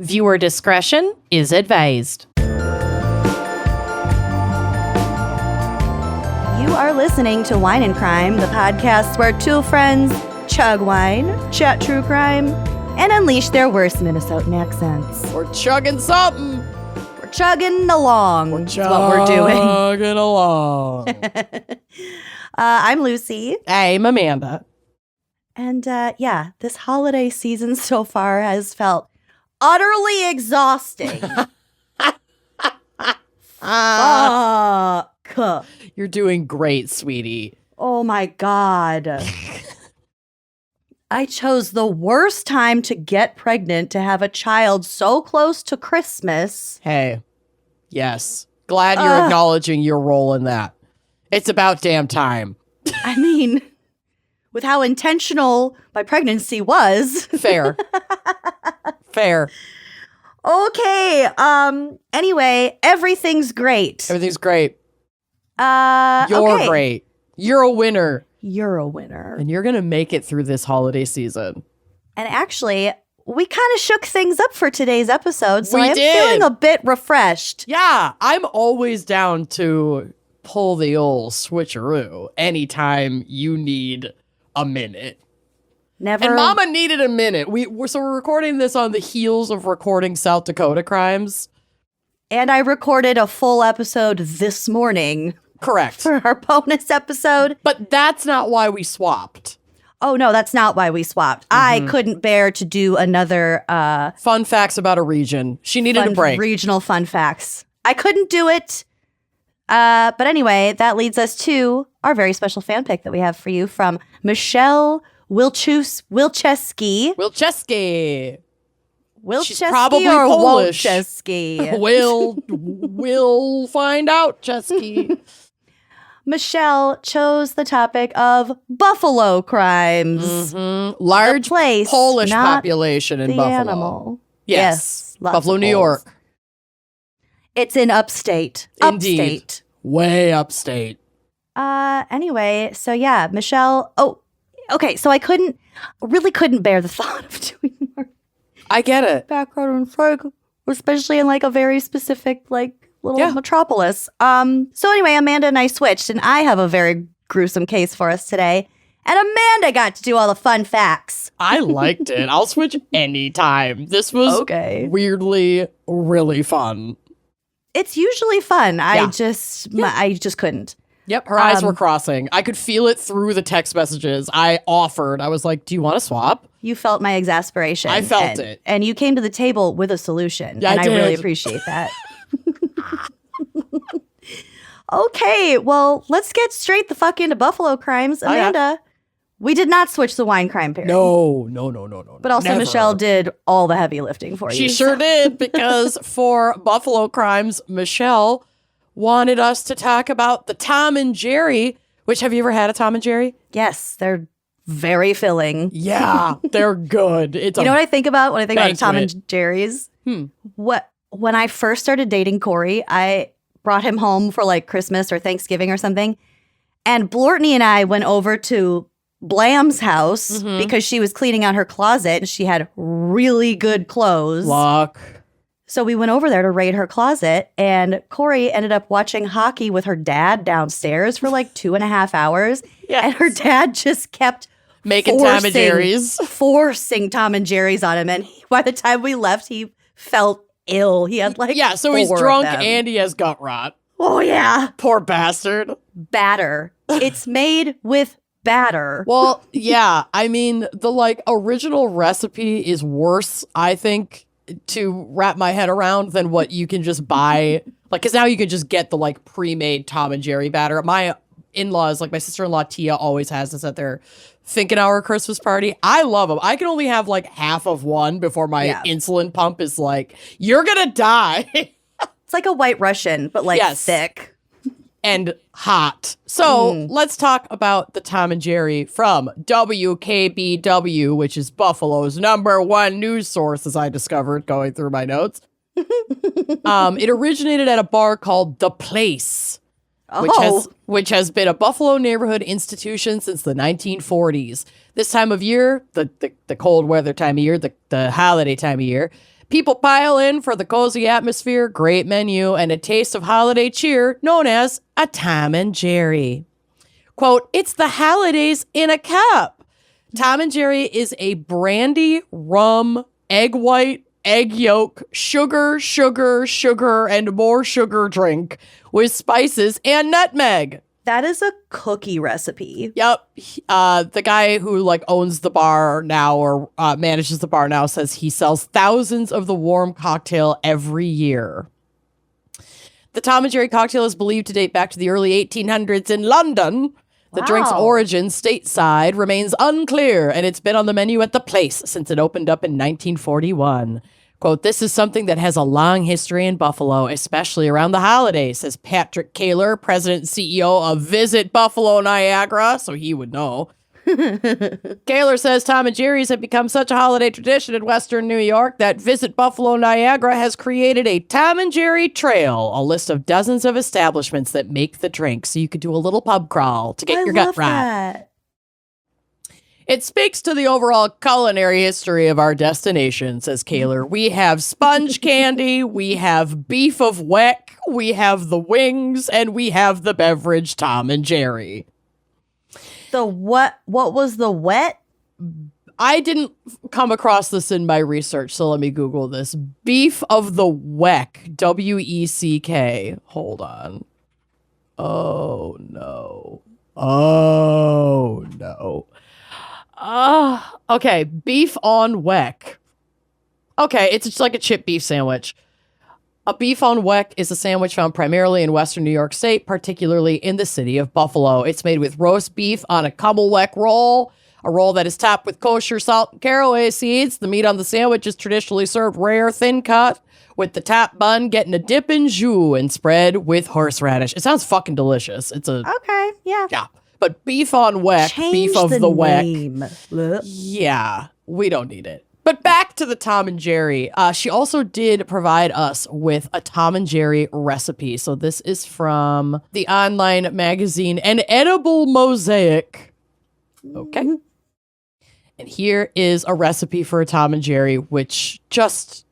Viewer discretion is advised. You are listening to Wine and Crime, the podcast where two friends chug wine, chat true crime, and unleash their worst Minnesotan accents. We're chugging something. We're chugging along. That's what we're doing. Chugging along. I'm Lucy. I'm Amanda. And this holiday season so far has felt utterly exhausting. Fuck. You're doing great, sweetie. Oh my God. I chose the worst time to get pregnant to have a child so close to Christmas. Hey, yes. Glad you're acknowledging your role in that. It's about damn time. I mean, with how intentional my pregnancy was. Fair. Fair. Okay. Anyway, everything's great. Everything's great. You're You're great. You're a winner. You're a winner. And you're going to make it through this holiday season. And actually, we kind of shook things up for today's episode, so We I'm did. feeling a bit refreshed. Yeah, I'm always down to pull the old switcheroo anytime you need a minute. Never. And Mama needed a minute. We're recording this on the heels of recording South Dakota Crimes. And I recorded a full episode this morning. Correct. For our bonus episode. But that's not why we swapped. Oh, no, that's not why we swapped. I couldn't bear to do another Fun facts about a region. She needed a break. Regional fun facts. I couldn't do it. But anyway, that leads us to our very special fan pick that we have for you from Michelle Wilczewski. She's probably or Polish. Wilczewski? We'll find out, Chesky. Michelle chose the topic of buffalo crimes. Large place, Polish not population in the Buffalo. animal. Yes. Lots Buffalo, of New Poles. York. It's in upstate. Indeed. Upstate. Way upstate. Anyway, so yeah, Michelle. Oh, okay. So I really couldn't bear the thought of doing more I get it. background info, especially in like a very specific like little metropolis. So anyway, Amanda and I switched, and I have a very gruesome case for us today. And Amanda got to do all the fun facts. I liked it. I'll switch anytime. This was weirdly really fun. It's usually fun. Yeah. I just couldn't. Yep, her eyes were crossing. I could feel it through the text messages. I offered. I was like, do you want to swap? You felt my exasperation. I felt it. And you came to the table with a solution. Yeah, and I I really did. appreciate that. Okay, well, let's get straight the fuck into Buffalo crimes. Oh, yeah. Amanda, we did not switch the wine crime pairing. No. But also Never. Michelle did all the heavy lifting for you. She sure did, because for Buffalo Crimes, Michelle wanted us to talk about the Tom and Jerry, which, have you ever had a Tom and Jerry? Yes, they're very filling. Yeah, they're good. It's You know what I think about when I think about Tom banquet. and Jerry's? When I first started dating Corey, I brought him home for like Christmas or Thanksgiving or something. And Blortney and I went over to Blam's house because she was cleaning out her closet and she had really good clothes. Luck. So we went over there to raid her closet, and Corey ended up watching hockey with her dad downstairs for like 2.5 hours. Yes. And her dad just kept Making Tom and Jerry's. forcing Tom and Jerry's on him. And by the time we left, he felt ill. He had like So he's 4 of drunk them. and he has gut rot. Oh, yeah. Poor bastard. Batter. It's made with batter. Well, yeah. I mean, the like original recipe is worse, I think, to wrap my head around than what you can just buy. Like, because now you can just get the like pre-made Tom and Jerry batter. My in-laws, like my sister-in-law Tia, always has this at their Finkenauer Christmas party. I love them. I can only have like half of one before my insulin pump is like, you're gonna die. It's like a White Russian, but like thick. And hot. So let's talk about the Tom and Jerry from WKBW, which is Buffalo's #1 news source, as I discovered going through my notes. It originated at a bar called The Place, which has been a Buffalo neighborhood institution since the 1940s. This time of year, the cold weather time of year, the holiday time of year, People pile in for the cozy atmosphere, great menu, and a taste of holiday cheer known as a Tom and Jerry. Quote, it's the holidays in a cup. Tom and Jerry is a brandy, rum, egg white, egg yolk, sugar, and more sugar drink with spices and nutmeg. That is a cookie recipe. Yep. The guy who like owns the bar now or manages the bar now says he sells thousands of the warm cocktail every year. The Tom and Jerry cocktail is believed to date back to the early 1800s in London. The drink's origin stateside remains unclear, and it's been on the menu at the place since it opened up in 1941. Quote, this is something that has a long history in Buffalo, especially around the holidays, says Patrick Kaler, president and CEO of Visit Buffalo Niagara, so he would know. Kaler says Tom and Jerry's have become such a holiday tradition in Western New York that Visit Buffalo Niagara has created a Tom and Jerry Trail, a list of dozens of establishments that make the drink, so you could do a little pub crawl to get your gut right. That. It speaks to the overall culinary history of our destination, says Kaler. We have sponge candy, we have beef of weck, we have the wings, and we have the beverage Tom and Jerry. The what was the wet? I didn't come across this in my research, so let me Google this. Beef of the weck, W-E-C-K. Hold on. Oh, no. Okay, beef on weck. Okay, it's just like a chip beef sandwich. A beef on weck is a sandwich found primarily in western New York State, particularly in the city of Buffalo. It's made with roast beef on a kummel-weck roll, a roll that is topped with kosher salt and caraway seeds. The meat on the sandwich is traditionally served rare, thin cut, with the top bun getting a dip in jus and spread with horseradish. It sounds fucking delicious. Okay, yeah. Yeah. But beef on weck, Change beef of the name. weck. Yeah, we don't need it. But back to the Tom and Jerry. She also did provide us with a Tom and Jerry recipe. So this is from the online magazine An Edible Mosaic. Okay. And here is a recipe for a Tom and Jerry, which just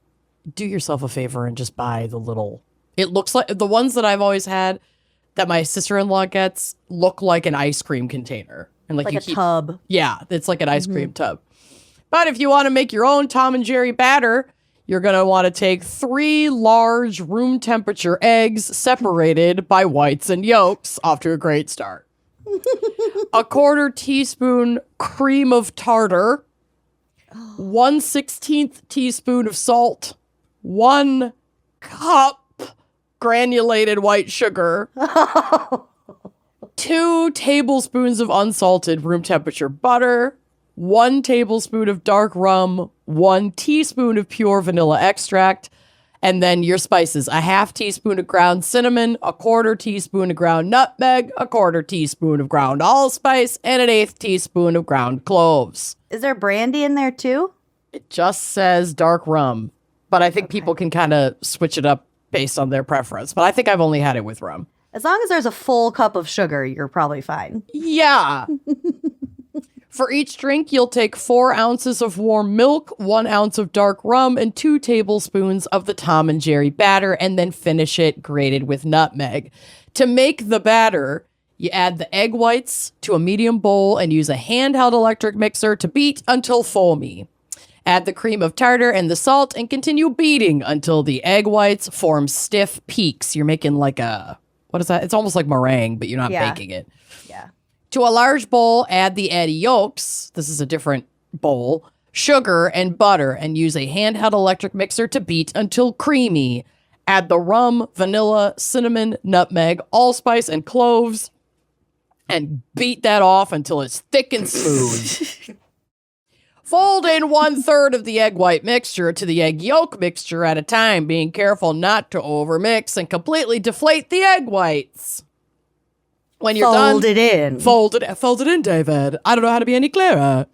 do yourself a favor and just buy the little... It looks like the ones that I've always had that my sister-in-law gets look like an ice cream container. And like a tub. Yeah, it's like an ice cream tub. But if you want to make your own Tom and Jerry batter, you're going to want to take 3 large room temperature eggs separated by whites and yolks. Off to a great start. A 1/4 teaspoon cream of tartar. 1/16 teaspoon of salt. 1 cup granulated white sugar. 2 tablespoons of unsalted room temperature butter. 1 tablespoon of dark rum, 1 teaspoon of pure vanilla extract, and then your spices. A 1/2 teaspoon of ground cinnamon, a 1/4 teaspoon of ground nutmeg, a 1/4 teaspoon of ground allspice, and an 1/8 teaspoon of ground cloves. Is there brandy in there too? It just says dark rum, but I think people can kind of switch it up based on their preference. But I think I've only had it with rum. As long as there's a full cup of sugar, you're probably fine. Yeah. For each drink, you'll take 4 ounces of warm milk, 1 ounce of dark rum, and 2 tablespoons of the Tom and Jerry batter, and then finish it grated with nutmeg. To make the batter, you add the egg whites to a medium bowl and use a handheld electric mixer to beat until foamy. Add the cream of tartar and the salt and continue beating until the egg whites form stiff peaks. You're making like a, what is that? It's almost like meringue, but you're not baking it. Yeah. To a large bowl, add the egg yolks. This is a different bowl. Sugar and butter, and use a handheld electric mixer to beat until creamy. Add the rum, vanilla, cinnamon, nutmeg, allspice, and cloves, and beat that off until it's thick and smooth. Fold in 1/3 of the egg white mixture to the egg yolk mixture at a time, being careful not to overmix and completely deflate the egg whites. When you're done, fold it in. Fold it in, David. I don't know how to be any clearer.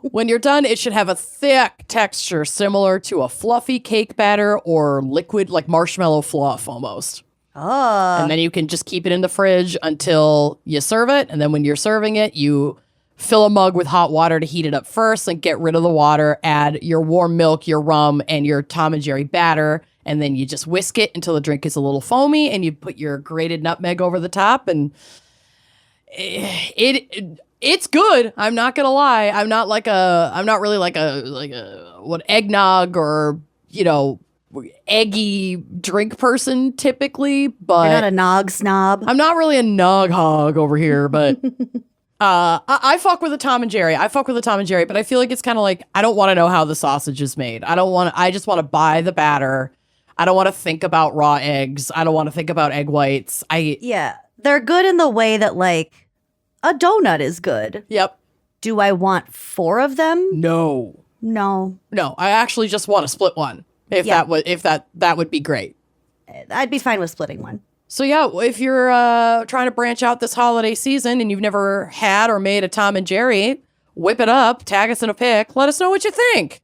When you're done, it should have a thick texture similar to a fluffy cake batter or liquid, like marshmallow fluff almost. Oh. And then you can just keep it in the fridge until you serve it. And then when you're serving it, you fill a mug with hot water to heat it up first and get rid of the water. Add your warm milk, your rum, and your Tom and Jerry batter. And then you just whisk it until the drink is a little foamy, and you put your grated nutmeg over the top, and it's good. I'm not gonna lie. I'm not really like a eggnog or, eggy drink person typically, but You're not a nog snob. I'm not really a nog hog over here, but I fuck with a Tom and Jerry. But I feel like it's kind of like, I don't want to know how the sausage is made. I just want to buy the batter. I don't want to think about raw eggs. I don't want to think about egg whites. Yeah. They're good in the way that like a donut is good. Yep. Do I want 4 of them? No. I actually just want to split one. If that would be great. I'd be fine with splitting one. So yeah, if you're trying to branch out this holiday season and you've never had or made a Tom and Jerry, whip it up, tag us in a pic, let us know what you think.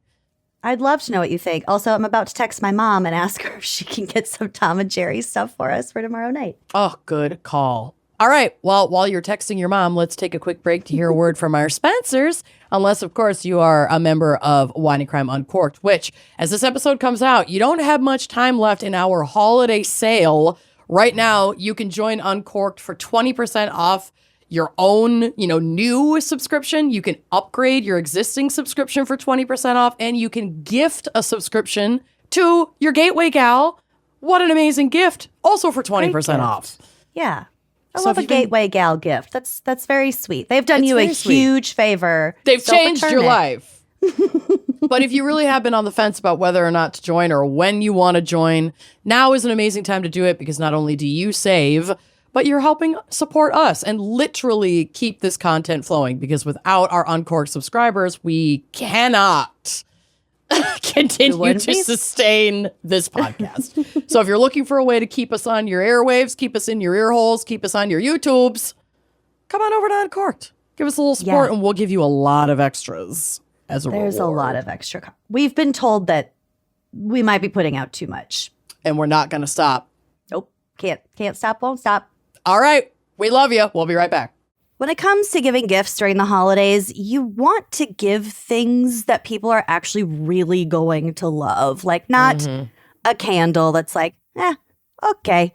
I'd love to know what you think. Also, I'm about to text my mom and ask her if she can get some Tom and Jerry stuff for us for tomorrow night. Oh, good call. All right. Well, while you're texting your mom, let's take a quick break to hear a word from our sponsors. Unless, of course, you are a member of Wine and Crime Uncorked, which, as this episode comes out, you don't have much time left in our holiday sale. Right now, you can join Uncorked for 20% off your own, new subscription. You can upgrade your existing subscription for 20% off, and you can gift a subscription to your gateway gal. What an amazing gift. Also for 20% off. Yeah. I love a gateway gal gift. That's very sweet. They've done you a huge favor. They've changed your life. But if you really have been on the fence about whether or not to join or when you want to join, now is an amazing time to do it, because not only do you save, but you're helping support us and literally keep this content flowing, because without our Uncorked subscribers, we cannot continue to sustain this podcast. So if you're looking for a way to keep us on your airwaves, keep us in your ear holes, keep us on your YouTubes, come on over to Uncorked. Give us a little support, and we'll give you a lot of extras as a reward. There's a lot of extra. We've been told that we might be putting out too much. And we're not going to stop. Nope. Can't stop, won't stop. All right. We love you. We'll be right back. When it comes to giving gifts during the holidays, you want to give things that people are actually really going to love. Like not a candle that's like, okay.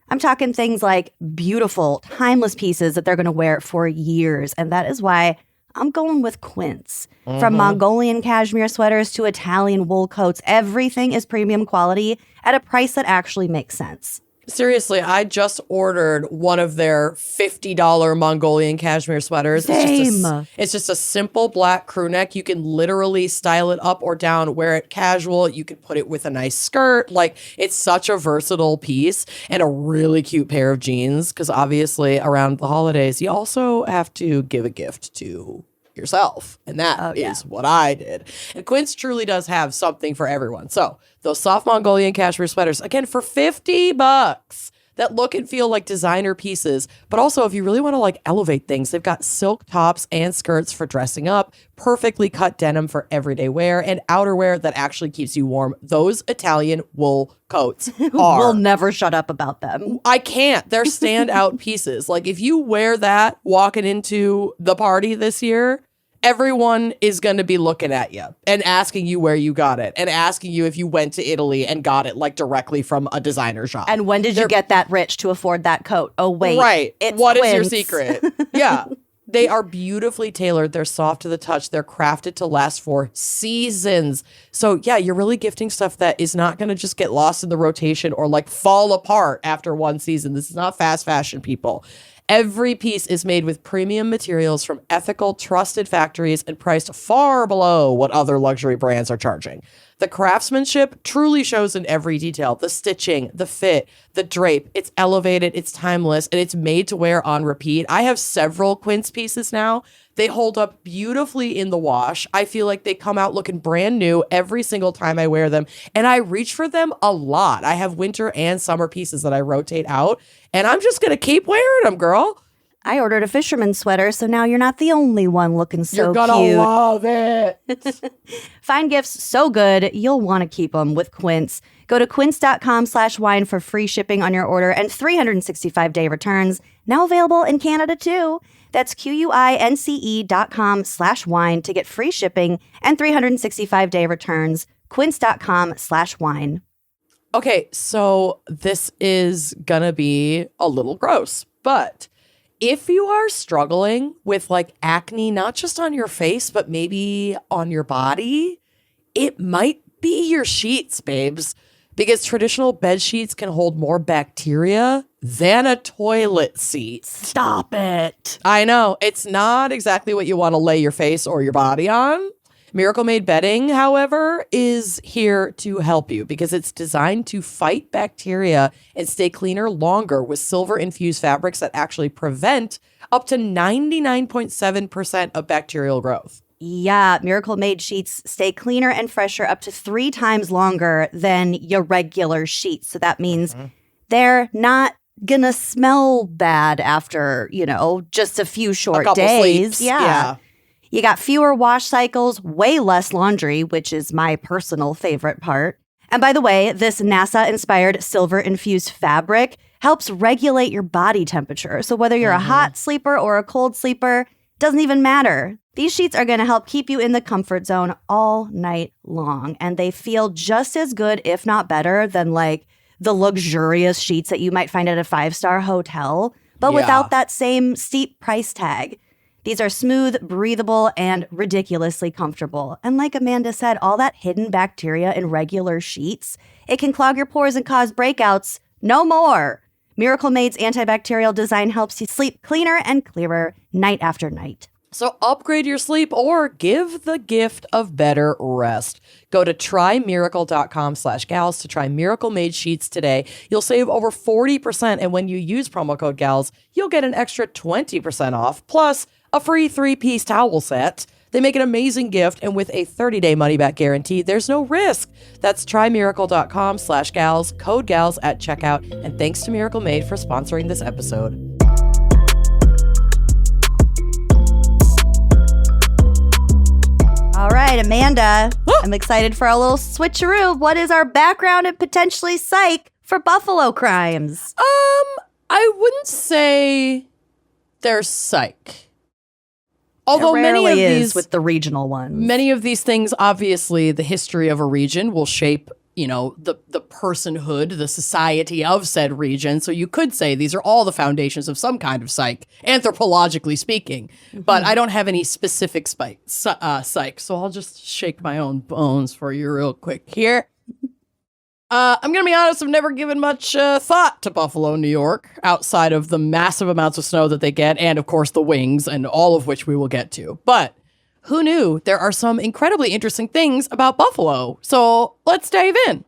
I'm talking things like beautiful, timeless pieces that they're going to wear for years. And that is why I'm going with quints. From Mongolian cashmere sweaters to Italian wool coats, everything is premium quality at a price that actually makes sense. Seriously, I just ordered one of their $50 Mongolian cashmere sweaters. Same. It's just a simple black crew neck. You can literally style it up or down, wear it casual. You can put it with a nice skirt. Like, it's such a versatile piece, and a really cute pair of jeans, because obviously around the holidays, you also have to give a gift to yourself. And that is what I did. And Quince truly does have something for everyone. So those soft Mongolian cashmere sweaters, again, for $50, that look and feel like designer pieces. But also, if you really want to like elevate things, they've got silk tops and skirts for dressing up, perfectly cut denim for everyday wear, and outerwear that actually keeps you warm. Those Italian wool coats are... We'll never shut up about them. I can't. They're standout pieces. Like, if you wear that walking into the party this year, everyone is going to be looking at you and asking you where you got it, and asking you if you went to Italy and got it like directly from a designer shop. And when did you get that rich to afford that coat? Oh, wait. Right. What Quince. is your secret? Yeah. They are beautifully tailored. They're soft to the touch. They're crafted to last for seasons. So yeah, you're really gifting stuff that is not going to just get lost in the rotation or like fall apart after one season. This is not fast fashion, people. Every piece is made with premium materials from ethical, trusted factories and priced far below what other luxury brands are charging. The craftsmanship truly shows in every detail. The stitching, the fit, the drape. It's elevated, it's timeless, and it's made to wear on repeat. I have several Quince pieces now. They hold up beautifully in the wash. I feel like they come out looking brand new every single time I wear them, and I reach for them a lot. I have winter and summer pieces that I rotate out, and I'm just going to keep wearing them, girl. I ordered a fisherman's sweater, so now you're not the only one looking so You're gonna cute. love it. Find gifts so good, you'll want to keep them with Quince. Go to quince.com/wine for free shipping on your order and 365-day returns. Now available in Canada, too. That's QUINCE.com/wine to get free shipping and 365-day returns. Quince.com/wine. Okay, so this is gonna be a little gross, but if you are struggling with like acne, not just on your face, but maybe on your body, it might be your sheets, babes, because traditional bed sheets can hold more bacteria than a toilet seat. Stop it. I know, it's not exactly what you want to lay your face or your body on. Miracle Made bedding, however, is here to help you because it's designed to fight bacteria and stay cleaner longer with silver-infused fabrics that actually prevent up to 99.7% of bacterial growth. Yeah, Miracle Made sheets stay cleaner and fresher up to 3 times longer than your regular sheets. So that means they're not gonna smell bad after, just a few short days. Sleeps. Yeah. You got fewer wash cycles, way less laundry, which is my personal favorite part. And by the way, this NASA-inspired silver-infused fabric helps regulate your body temperature. So whether you're a hot sleeper or a cold sleeper, doesn't even matter. These sheets are going to help keep you in the comfort zone all night long. And they feel just as good, if not better, than like the luxurious sheets that you might find at a 5-star hotel, but without that same steep price tag. These are smooth, breathable, and ridiculously comfortable. And like Amanda said, all that hidden bacteria in regular sheets, it can clog your pores and cause breakouts. No more. Miracle Made's antibacterial design helps you sleep cleaner and clearer night after night. So upgrade your sleep or give the gift of better rest. Go to trymiracle.com/gals to try Miracle Made sheets today. You'll save over 40%. And when you use promo code gals, you'll get an extra 20% off, plus a free 3-piece towel set. They make an amazing gift, and with a 30-day money-back guarantee, there's no risk. That's trymiracle.com/gals, code gals at checkout. And thanks to Miracle Made for sponsoring this episode. All right, Amanda, I'm excited for a little switcheroo. What is our background and potentially psych for Buffalo crimes? I wouldn't say they're psych. Although It many of rarely is these with the regional ones. Many of these things, obviously, the history of a region will shape, the personhood, the society of said region. So you could say these are all the foundations of some kind of psych, anthropologically speaking. But I don't have any specific psych, so I'll just shake my own bones for you real quick here. I'm going to be honest, I've never given much thought to Buffalo, New York, outside of the massive amounts of snow that they get, and of course the wings, and all of which we will get to. But who knew there are some incredibly interesting things about Buffalo? So let's dive in.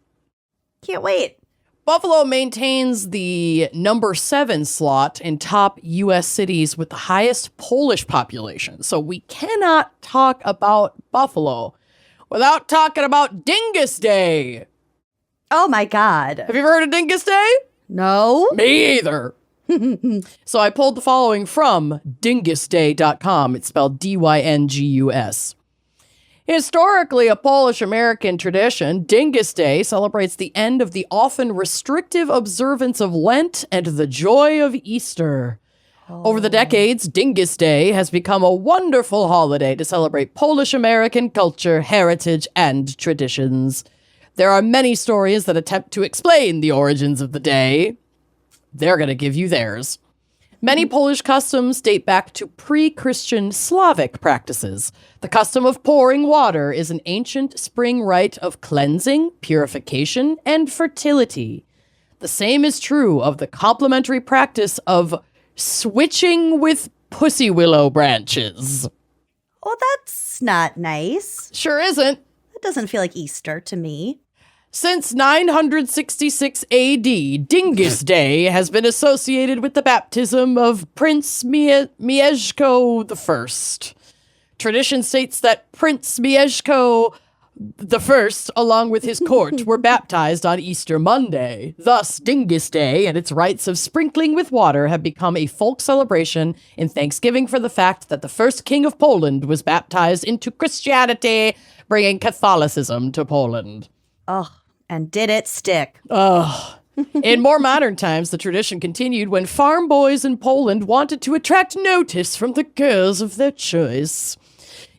Can't wait. Buffalo maintains the number 7 slot in top U.S. cities with the highest Polish population. So we cannot talk about Buffalo without talking about Dingus Day. Oh my God. Have you ever heard of Dingus Day? No. Me either. So I pulled the following from dingusday.com. It's spelled Dyngus. Historically a Polish-American tradition, Dingus Day celebrates the end of the often restrictive observance of Lent and the joy of Easter. Over the decades, Dingus Day has become a wonderful holiday to celebrate Polish-American culture, heritage, and traditions. There are many stories that attempt to explain the origins of the day. They're going to give you theirs. Many Polish customs date back to pre-Christian Slavic practices. The custom of pouring water is an ancient spring rite of cleansing, purification, and fertility. The same is true of the complementary practice of switching with pussywillow branches. Oh, that's not nice. Sure isn't. That doesn't feel like Easter to me. Since 966 AD, Dingus Day has been associated with the baptism of Prince Mieszko I. Tradition states that Prince Mieszko I, along with his court, were baptized on Easter Monday. Thus, Dingus Day and its rites of sprinkling with water have become a folk celebration in thanksgiving for the fact that the first king of Poland was baptized into Christianity, bringing Catholicism to Poland. Oh, and did it stick? Ugh. In more modern times, the tradition continued when farm boys in Poland wanted to attract notice from the girls of their choice.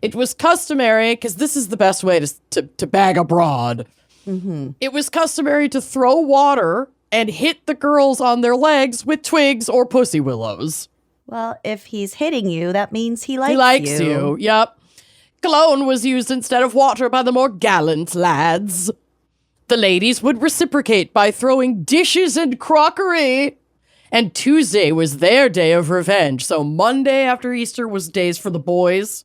It was customary, because this is the best way to bag a broad. It was customary to throw water and hit the girls on their legs with twigs or pussy willows. Well, if he's hitting you, that means he likes you. He likes you, yep. Cologne was used instead of water by the more gallant lads. The ladies would reciprocate by throwing dishes and crockery. And Tuesday was their day of revenge. So Monday after Easter was days for the boys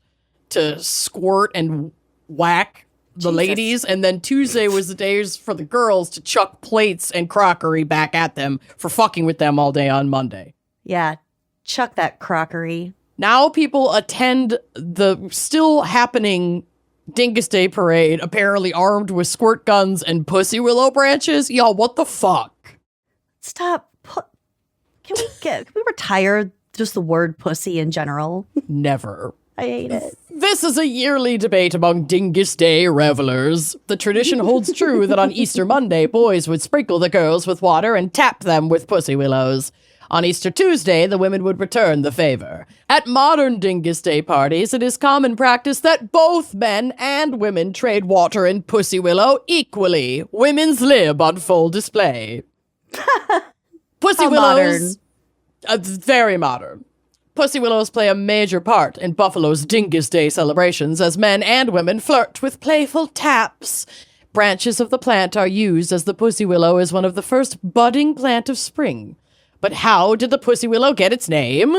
to squirt and whack the ladies. And then Tuesday was the days for the girls to chuck plates and crockery back at them for fucking with them all day on Monday. Yeah, chuck that crockery. Now people attend the still happening Dingus Day parade, apparently armed with squirt guns and pussy willow branches. Y'all, what the fuck? Stop. Can we retire just the word pussy in general? Never. I hate it. This is a yearly debate among Dingus Day revelers. The tradition holds true that on Easter Monday, boys would sprinkle the girls with water and tap them with pussy willows. On Easter Tuesday, the women would return the favor. At modern Dingus Day parties, it is common practice that both men and women trade water and pussy willow equally. Women's lib on full display. Pussy How willows... very modern. Pussy willows play a major part in Buffalo's Dingus Day celebrations as men and women flirt with playful taps. Branches of the plant are used as the pussy willow is one of the first budding plant of spring. But how did the pussy willow get its name?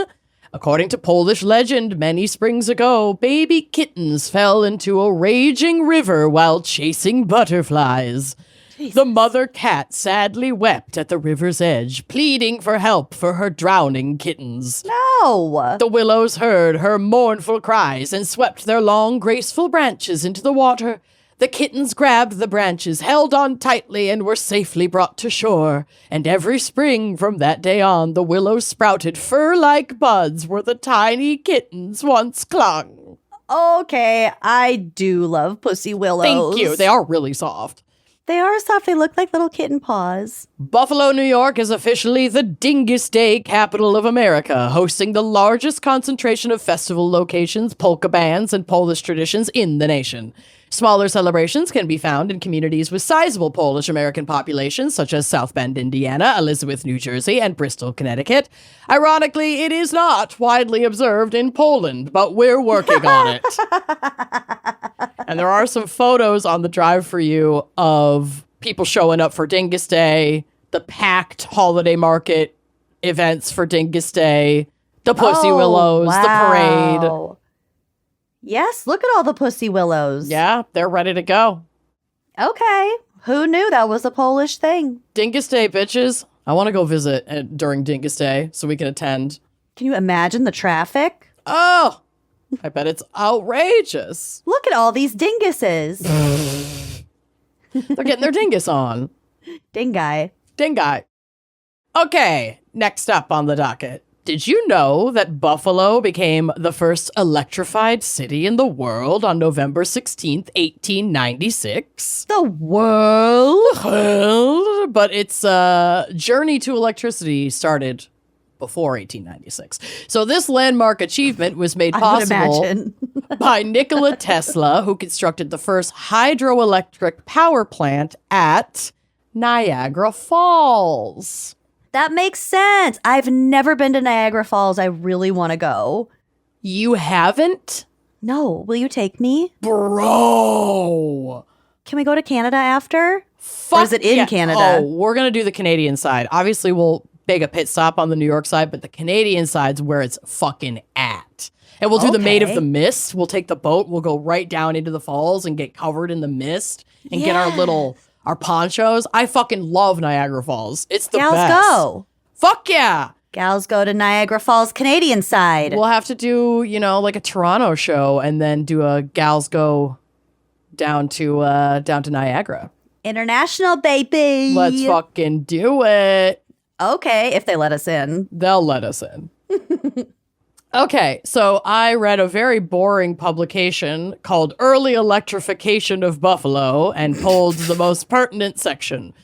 According to Polish legend, many springs ago, baby kittens fell into a raging river while chasing butterflies. Jesus. The mother cat sadly wept at the river's edge, pleading for help for her drowning kittens. No! The willows heard her mournful cries and swept their long, graceful branches into the water. The kittens grabbed the branches, held on tightly, and were safely brought to shore. And every spring from that day on, the willows sprouted fur-like buds where the tiny kittens once clung. Okay, I do love pussy willows. Thank you. They are really soft. They are soft. They look like little kitten paws. Buffalo, New York is officially the Dingus Day capital of America, hosting the largest concentration of festival locations, polka bands, and Polish traditions in the nation. Smaller celebrations can be found in communities with sizable Polish-American populations, such as South Bend, Indiana, Elizabeth, New Jersey, and Bristol, Connecticut. Ironically, it is not widely observed in Poland, but we're working on it. And there are some photos on the drive for you of people showing up for Dingus Day, the packed holiday market events for Dingus Day, the Pussy Willows, the parade. Yes, look at all the pussy willows. Yeah, they're ready to go. Okay. Who knew that was a Polish thing? Dingus Day, bitches. I want to go visit during Dingus Day so we can attend. Can you imagine the traffic? Oh, I bet it's outrageous. Look at all these dinguses. They're getting their dingus on. Dingai. Dingai. Okay, next up on the docket. Did you know that Buffalo became the first electrified city in the world on November 16th, 1896? The world? But its journey to electricity started before 1896. So this landmark achievement was made possible by Nikola Tesla, who constructed the first hydroelectric power plant at Niagara Falls. That makes sense. I've never been to Niagara Falls. I really want to go. You haven't? No. Will you take me? Bro. Can we go to Canada after? Fuck or is it in Canada? Oh, we're going to do the Canadian side. Obviously, we'll make a pit stop on the New York side, but the Canadian side's where it's fucking at. And we'll do the Maid of the Mist. We'll take the boat. We'll go right down into the falls and get covered in the mist and get our ponchos. I fucking love Niagara Falls. It's the Gals best. Go. Fuck yeah. Gals go to Niagara Falls Canadian side. We'll have to do, like a Toronto show and then do a Gals Go down to Niagara. International, baby. Let's fucking do it. Okay, if they let us in. They'll let us in. Okay, so I read a very boring publication called Early Electrification of Buffalo and pulled the most pertinent section.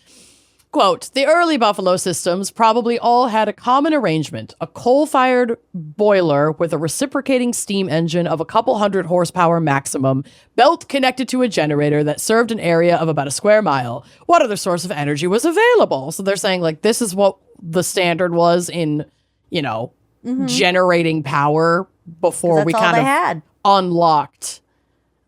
Quote, the early Buffalo systems probably all had a common arrangement, a coal-fired boiler with a reciprocating steam engine of a couple hundred horsepower maximum, belt connected to a generator that served an area of about a square mile. What other source of energy was available? So they're saying, like, this is what the standard was in, generating power before we kind of unlocked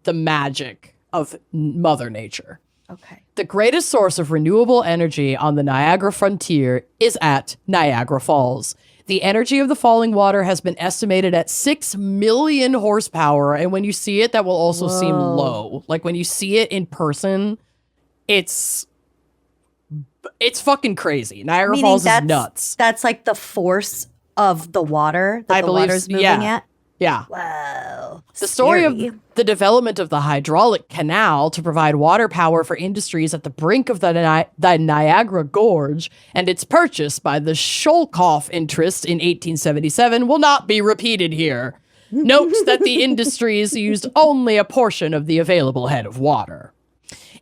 the magic of Mother Nature. Okay. The greatest source of renewable energy on the Niagara frontier is at Niagara Falls. The energy of the falling water has been estimated at 6 million horsepower, and when you see it, that will also seem low. Like, when you see it in person, it's fucking crazy. Niagara Falls is nuts. That's like the force of the water that the water's moving at? Yeah. Wow. The story of the development of the hydraulic canal to provide water power for industries at the brink of the Niagara Gorge and its purchase by the Sholkoff interest in 1877 will not be repeated here. Note that the industries used only a portion of the available head of water.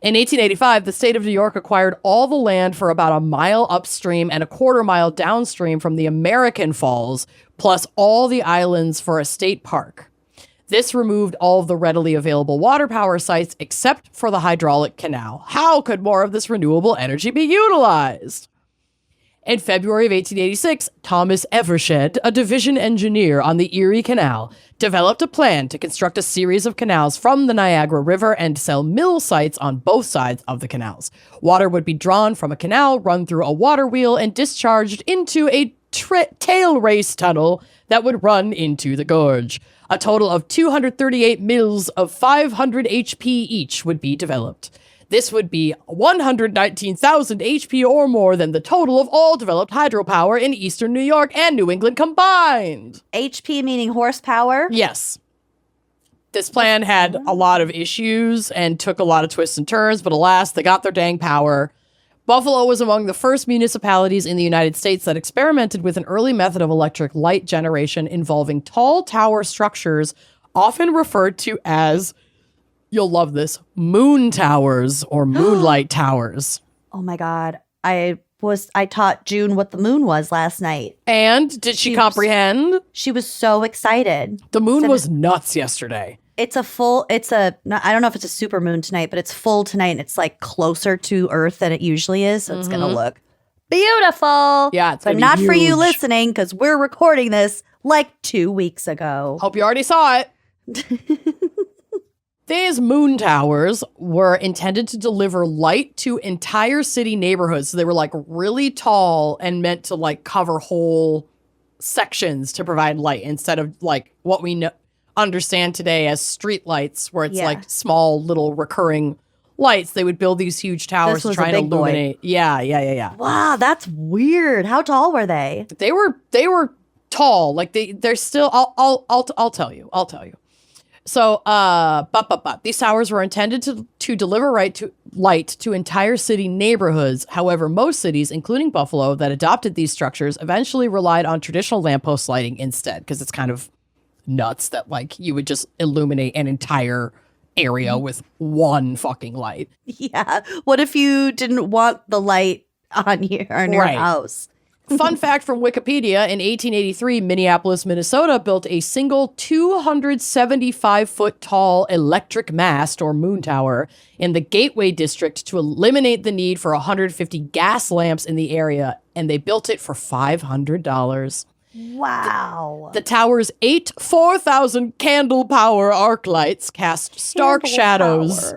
In 1885, the state of New York acquired all the land for about a mile upstream and a quarter mile downstream from the American Falls, plus all the islands for a state park. This removed all of the readily available water power sites except for the hydraulic canal. How could more of this renewable energy be utilized? In February of 1886, Thomas Evershed, a division engineer on the Erie Canal, developed a plan to construct a series of canals from the Niagara River and sell mill sites on both sides of the canals. Water would be drawn from a canal, run through a water wheel, and discharged into a tail race tunnel that would run into the gorge. A total of 238 mills of 500 HP each would be developed. This would be 119,000 HP or more than the total of all developed hydropower in eastern New York and New England combined. HP meaning horsepower? Yes. This plan had a lot of issues and took a lot of twists and turns, but alas, they got their dang power. Buffalo was among the first municipalities in the United States that experimented with an early method of electric light generation involving tall tower structures, often referred to as, you'll love this, moon towers or moonlight towers. Oh my God. I taught June what the moon was last night. And did she comprehend? She was so excited. The moon was nuts yesterday. I don't know if it's a super moon tonight, but it's full tonight and it's like closer to Earth than it usually is. So it's going to look beautiful. Yeah, it's but not for you listening because we're recording this like 2 weeks ago. Hope you already saw it. These moon towers were intended to deliver light to entire city neighborhoods. So they were like really tall and meant to like cover whole sections to provide light instead of like what we understand today as street lights, where it's like small little recurring lights. They would build these huge towers to try and illuminate. Yeah. Wow, that's weird. How tall were they? They were tall. Like they're still. I'll tell you. So, these towers were intended to deliver light to entire city neighborhoods. However, most cities, including Buffalo, that adopted these structures eventually relied on traditional lamppost lighting instead, because it's kind of nuts that like you would just illuminate an entire area with one fucking light. Yeah. What if you didn't want the light on your house? Fun fact from Wikipedia, in 1883, Minneapolis, Minnesota built a single 275-foot tall electric mast or moon tower in the Gateway District to eliminate the need for 150 gas lamps in the area, and they built it for $500. Wow. The tower's 8 4,000 candle power arc lights cast stark shadows.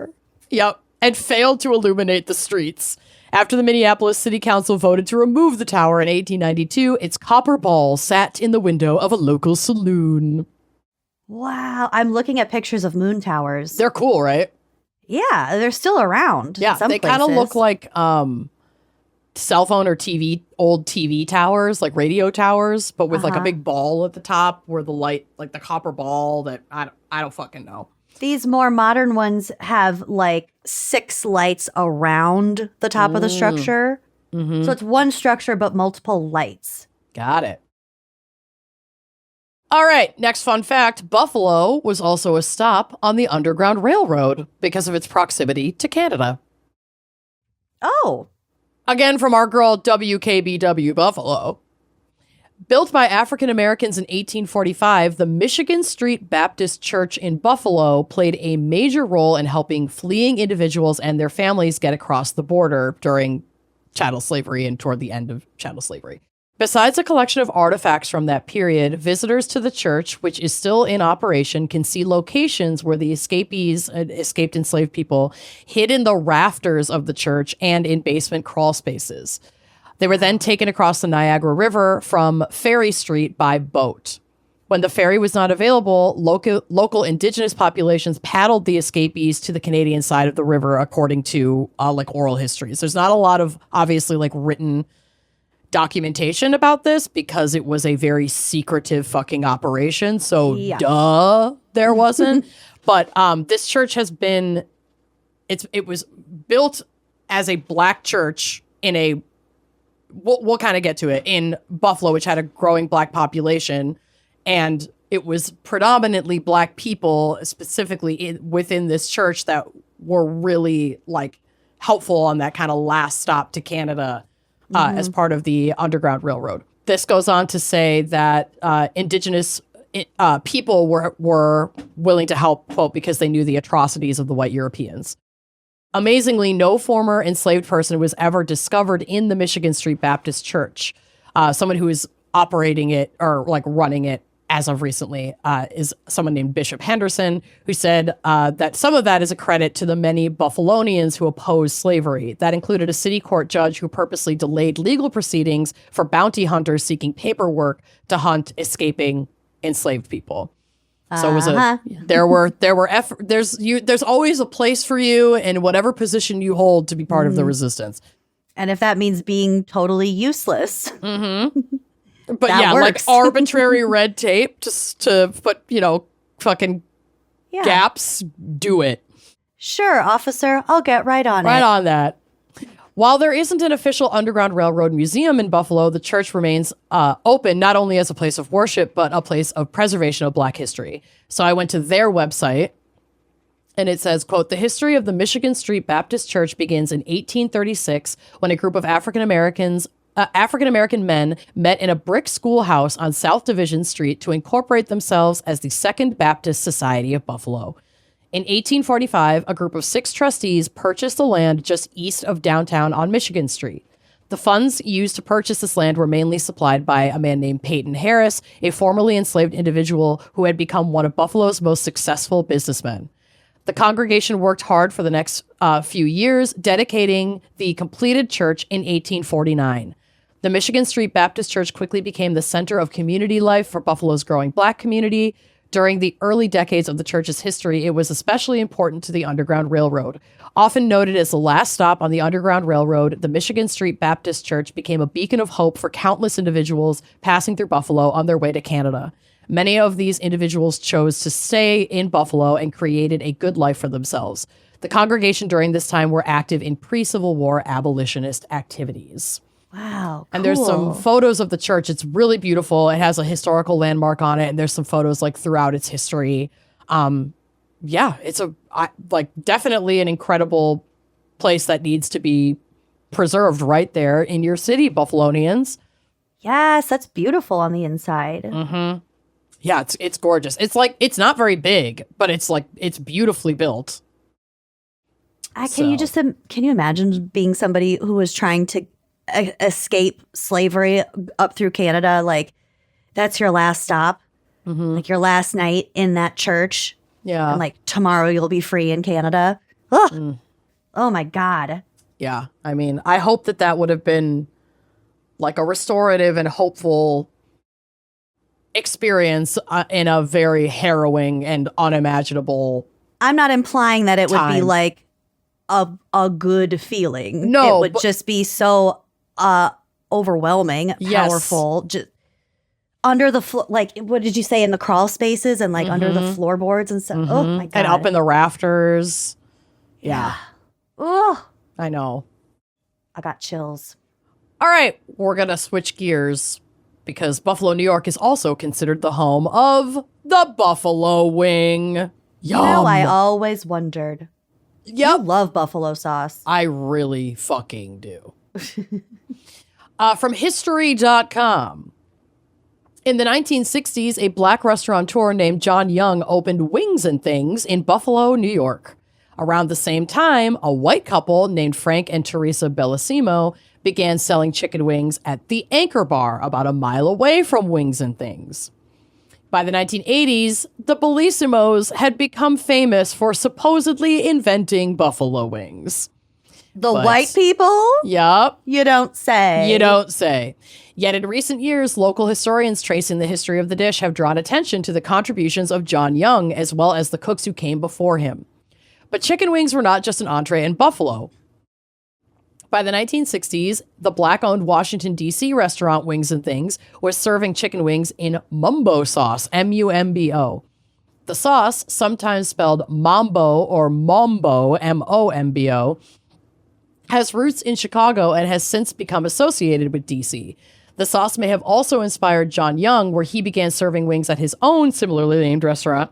Yep, and failed to illuminate the streets. After the Minneapolis City Council voted to remove the tower in 1892, its copper ball sat in the window of a local saloon. Wow. I'm looking at pictures of moon towers. They're cool, right? Yeah, they're still around. Yeah, they kind of look like cell phone or old TV towers, like radio towers, but with like a big ball at the top where the light, like the copper ball that I don't fucking know. These more modern ones have like 6 lights around the top of the structure. Mm-hmm. So it's one structure, but multiple lights. Got it. All right. Next fun fact. Buffalo was also a stop on the Underground Railroad because of its proximity to Canada. Oh. Again, from our girl WKBW Buffalo. Built by African Americans in 1845, the Michigan Street Baptist Church in Buffalo played a major role in helping fleeing individuals and their families get across the border during chattel slavery and toward the end of chattel slavery. Besides a collection of artifacts from that period, visitors to the church, which is still in operation, can see locations where the escaped enslaved people hid in the rafters of the church and in basement crawl spaces. They were then taken across the Niagara River from Ferry Street by boat. When the ferry was not available, local indigenous populations paddled the escapees to the Canadian side of the river, according to oral histories. There's not a lot of obviously written documentation about this because it was a very secretive fucking operation. So duh, there wasn't. But this church has been, it was built as a black church in a, we'll kind of get to it, in Buffalo, which had a growing black population. And it was predominantly black people, specifically within this church, that were really helpful on that kind of last stop to Canada. As part of the Underground Railroad. This goes on to say that indigenous people were willing to help, quote, because they knew the atrocities of the white Europeans. Amazingly, no former enslaved person was ever discovered in the Michigan Street Baptist Church. Someone who is operating it or running it as of recently is someone named Bishop Henderson, who said that some of that is a credit to the many Buffalonians who opposed slavery. That included a city court judge who purposely delayed legal proceedings for bounty hunters seeking paperwork to hunt escaping enslaved people. So it was there's always a place for you in whatever position you hold to be part of the resistance. And if that means being totally useless. But that works. Arbitrary red tape to put, fucking gaps, do it. Sure, officer, I'll get right on it. Right on that. While there isn't an official Underground Railroad museum in Buffalo, the church remains open not only as a place of worship, but a place of preservation of Black history. So I went to their website, and it says, quote, "The history of the Michigan Street Baptist Church begins in 1836 when a group of African-American men met in a brick schoolhouse on South Division Street to incorporate themselves as the Second Baptist Society of Buffalo. In 1845, a group of 6 trustees purchased the land just east of downtown on Michigan Street. The funds used to purchase this land were mainly supplied by a man named Peyton Harris, a formerly enslaved individual who had become one of Buffalo's most successful businessmen. The congregation worked hard for the next few years, dedicating the completed church in 1849. The Michigan Street Baptist Church quickly became the center of community life for Buffalo's growing Black community. During the early decades of the church's history, it was especially important to the Underground Railroad. Often noted as the last stop on the Underground Railroad, the Michigan Street Baptist Church became a beacon of hope for countless individuals passing through Buffalo on their way to Canada. Many of these individuals chose to stay in Buffalo and created a good life for themselves. The congregation during this time were active in pre-Civil War abolitionist activities." Wow. And there's some photos of the church. It's really beautiful. It has a historical landmark on it, and there's some photos throughout its history. It's definitely an incredible place that needs to be preserved right there in your city, Buffalonians. Yes, that's beautiful on the inside. Mm-hmm. Yeah, it's gorgeous. It's not very big, but it's beautifully built. Can you imagine being somebody who was trying to escape slavery up through Canada? That's your last stop, your last night in that church. Yeah, and tomorrow you'll be free in Canada. Oh my God. Yeah, I mean, I hope that would have been a restorative and hopeful experience in a very harrowing and unimagiable. I'm not implying that it would be a good feeling. No, it would just be so overwhelming, powerful. Just under the floor, what did you say, in the crawl spaces and under the floorboards and stuff? Oh my God. And up in the rafters. Yeah. Oh, I know. I got chills. All right, we're gonna switch gears because Buffalo, New York is also considered the home of the Buffalo Wing. Yum. I always wondered. Yep. You love buffalo sauce. I really fucking do. From history.com. In the 1960s, a black restaurateur named John Young opened Wings and Things in Buffalo, New York. Around the same time, a white couple named Frank and Teresa Bellissimo began selling chicken wings at the Anchor Bar about a mile away from Wings and Things. By the 1980s, the Bellissimos had become famous for supposedly inventing buffalo wings. White people? Yup. You don't say. You don't say. Yet in recent years, local historians tracing the history of the dish have drawn attention to the contributions of John Young as well as the cooks who came before him. But chicken wings were not just an entree in Buffalo. By the 1960s, the black-owned Washington, D.C. restaurant Wings and Things was serving chicken wings in mumbo sauce, M-U-M-B-O. The sauce, sometimes spelled mambo or mombo, M-O-M-B-O, has roots in Chicago and has since become associated with D.C. The sauce may have also inspired John Young, where he began serving wings at his own similarly named restaurant,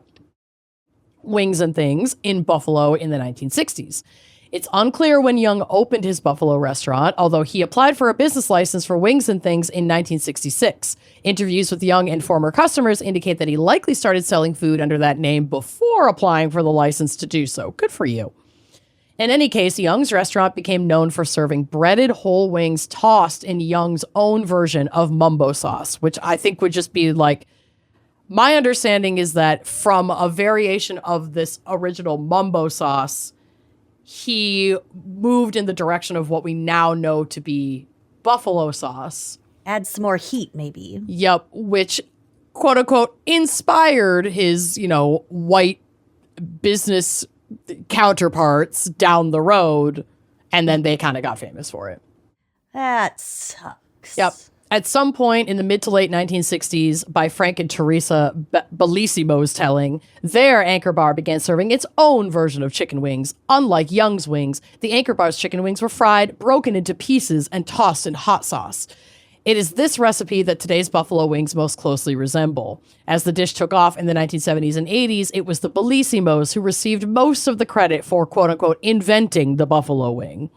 Wings and Things, in Buffalo in the 1960s. It's unclear when Young opened his Buffalo restaurant, although he applied for a business license for Wings and Things in 1966. Interviews with Young and former customers indicate that he likely started selling food under that name before applying for the license to do so. Good for you. In any case, Young's restaurant became known for serving breaded whole wings tossed in Young's own version of mumbo sauce, which I think would just be like, my understanding is that from a variation of this original mumbo sauce, he moved in the direction of what we now know to be buffalo sauce. Add some more heat, maybe. Yep, which, quote unquote, inspired his, white business counterparts down the road, and then they kind of got famous for it. That sucks. Yep. At some point in the mid to late 1960s, by Frank and Teresa Bellissimo's telling, their Anchor Bar began serving its own version of chicken wings. Unlike Young's wings, the Anchor Bar's chicken wings were fried, broken into pieces, and tossed in hot sauce. It is this recipe that today's buffalo wings most closely resemble. As the dish took off in the 1970s and 80s, it was the Bellissimos who received most of the credit for, quote-unquote, inventing the buffalo wing.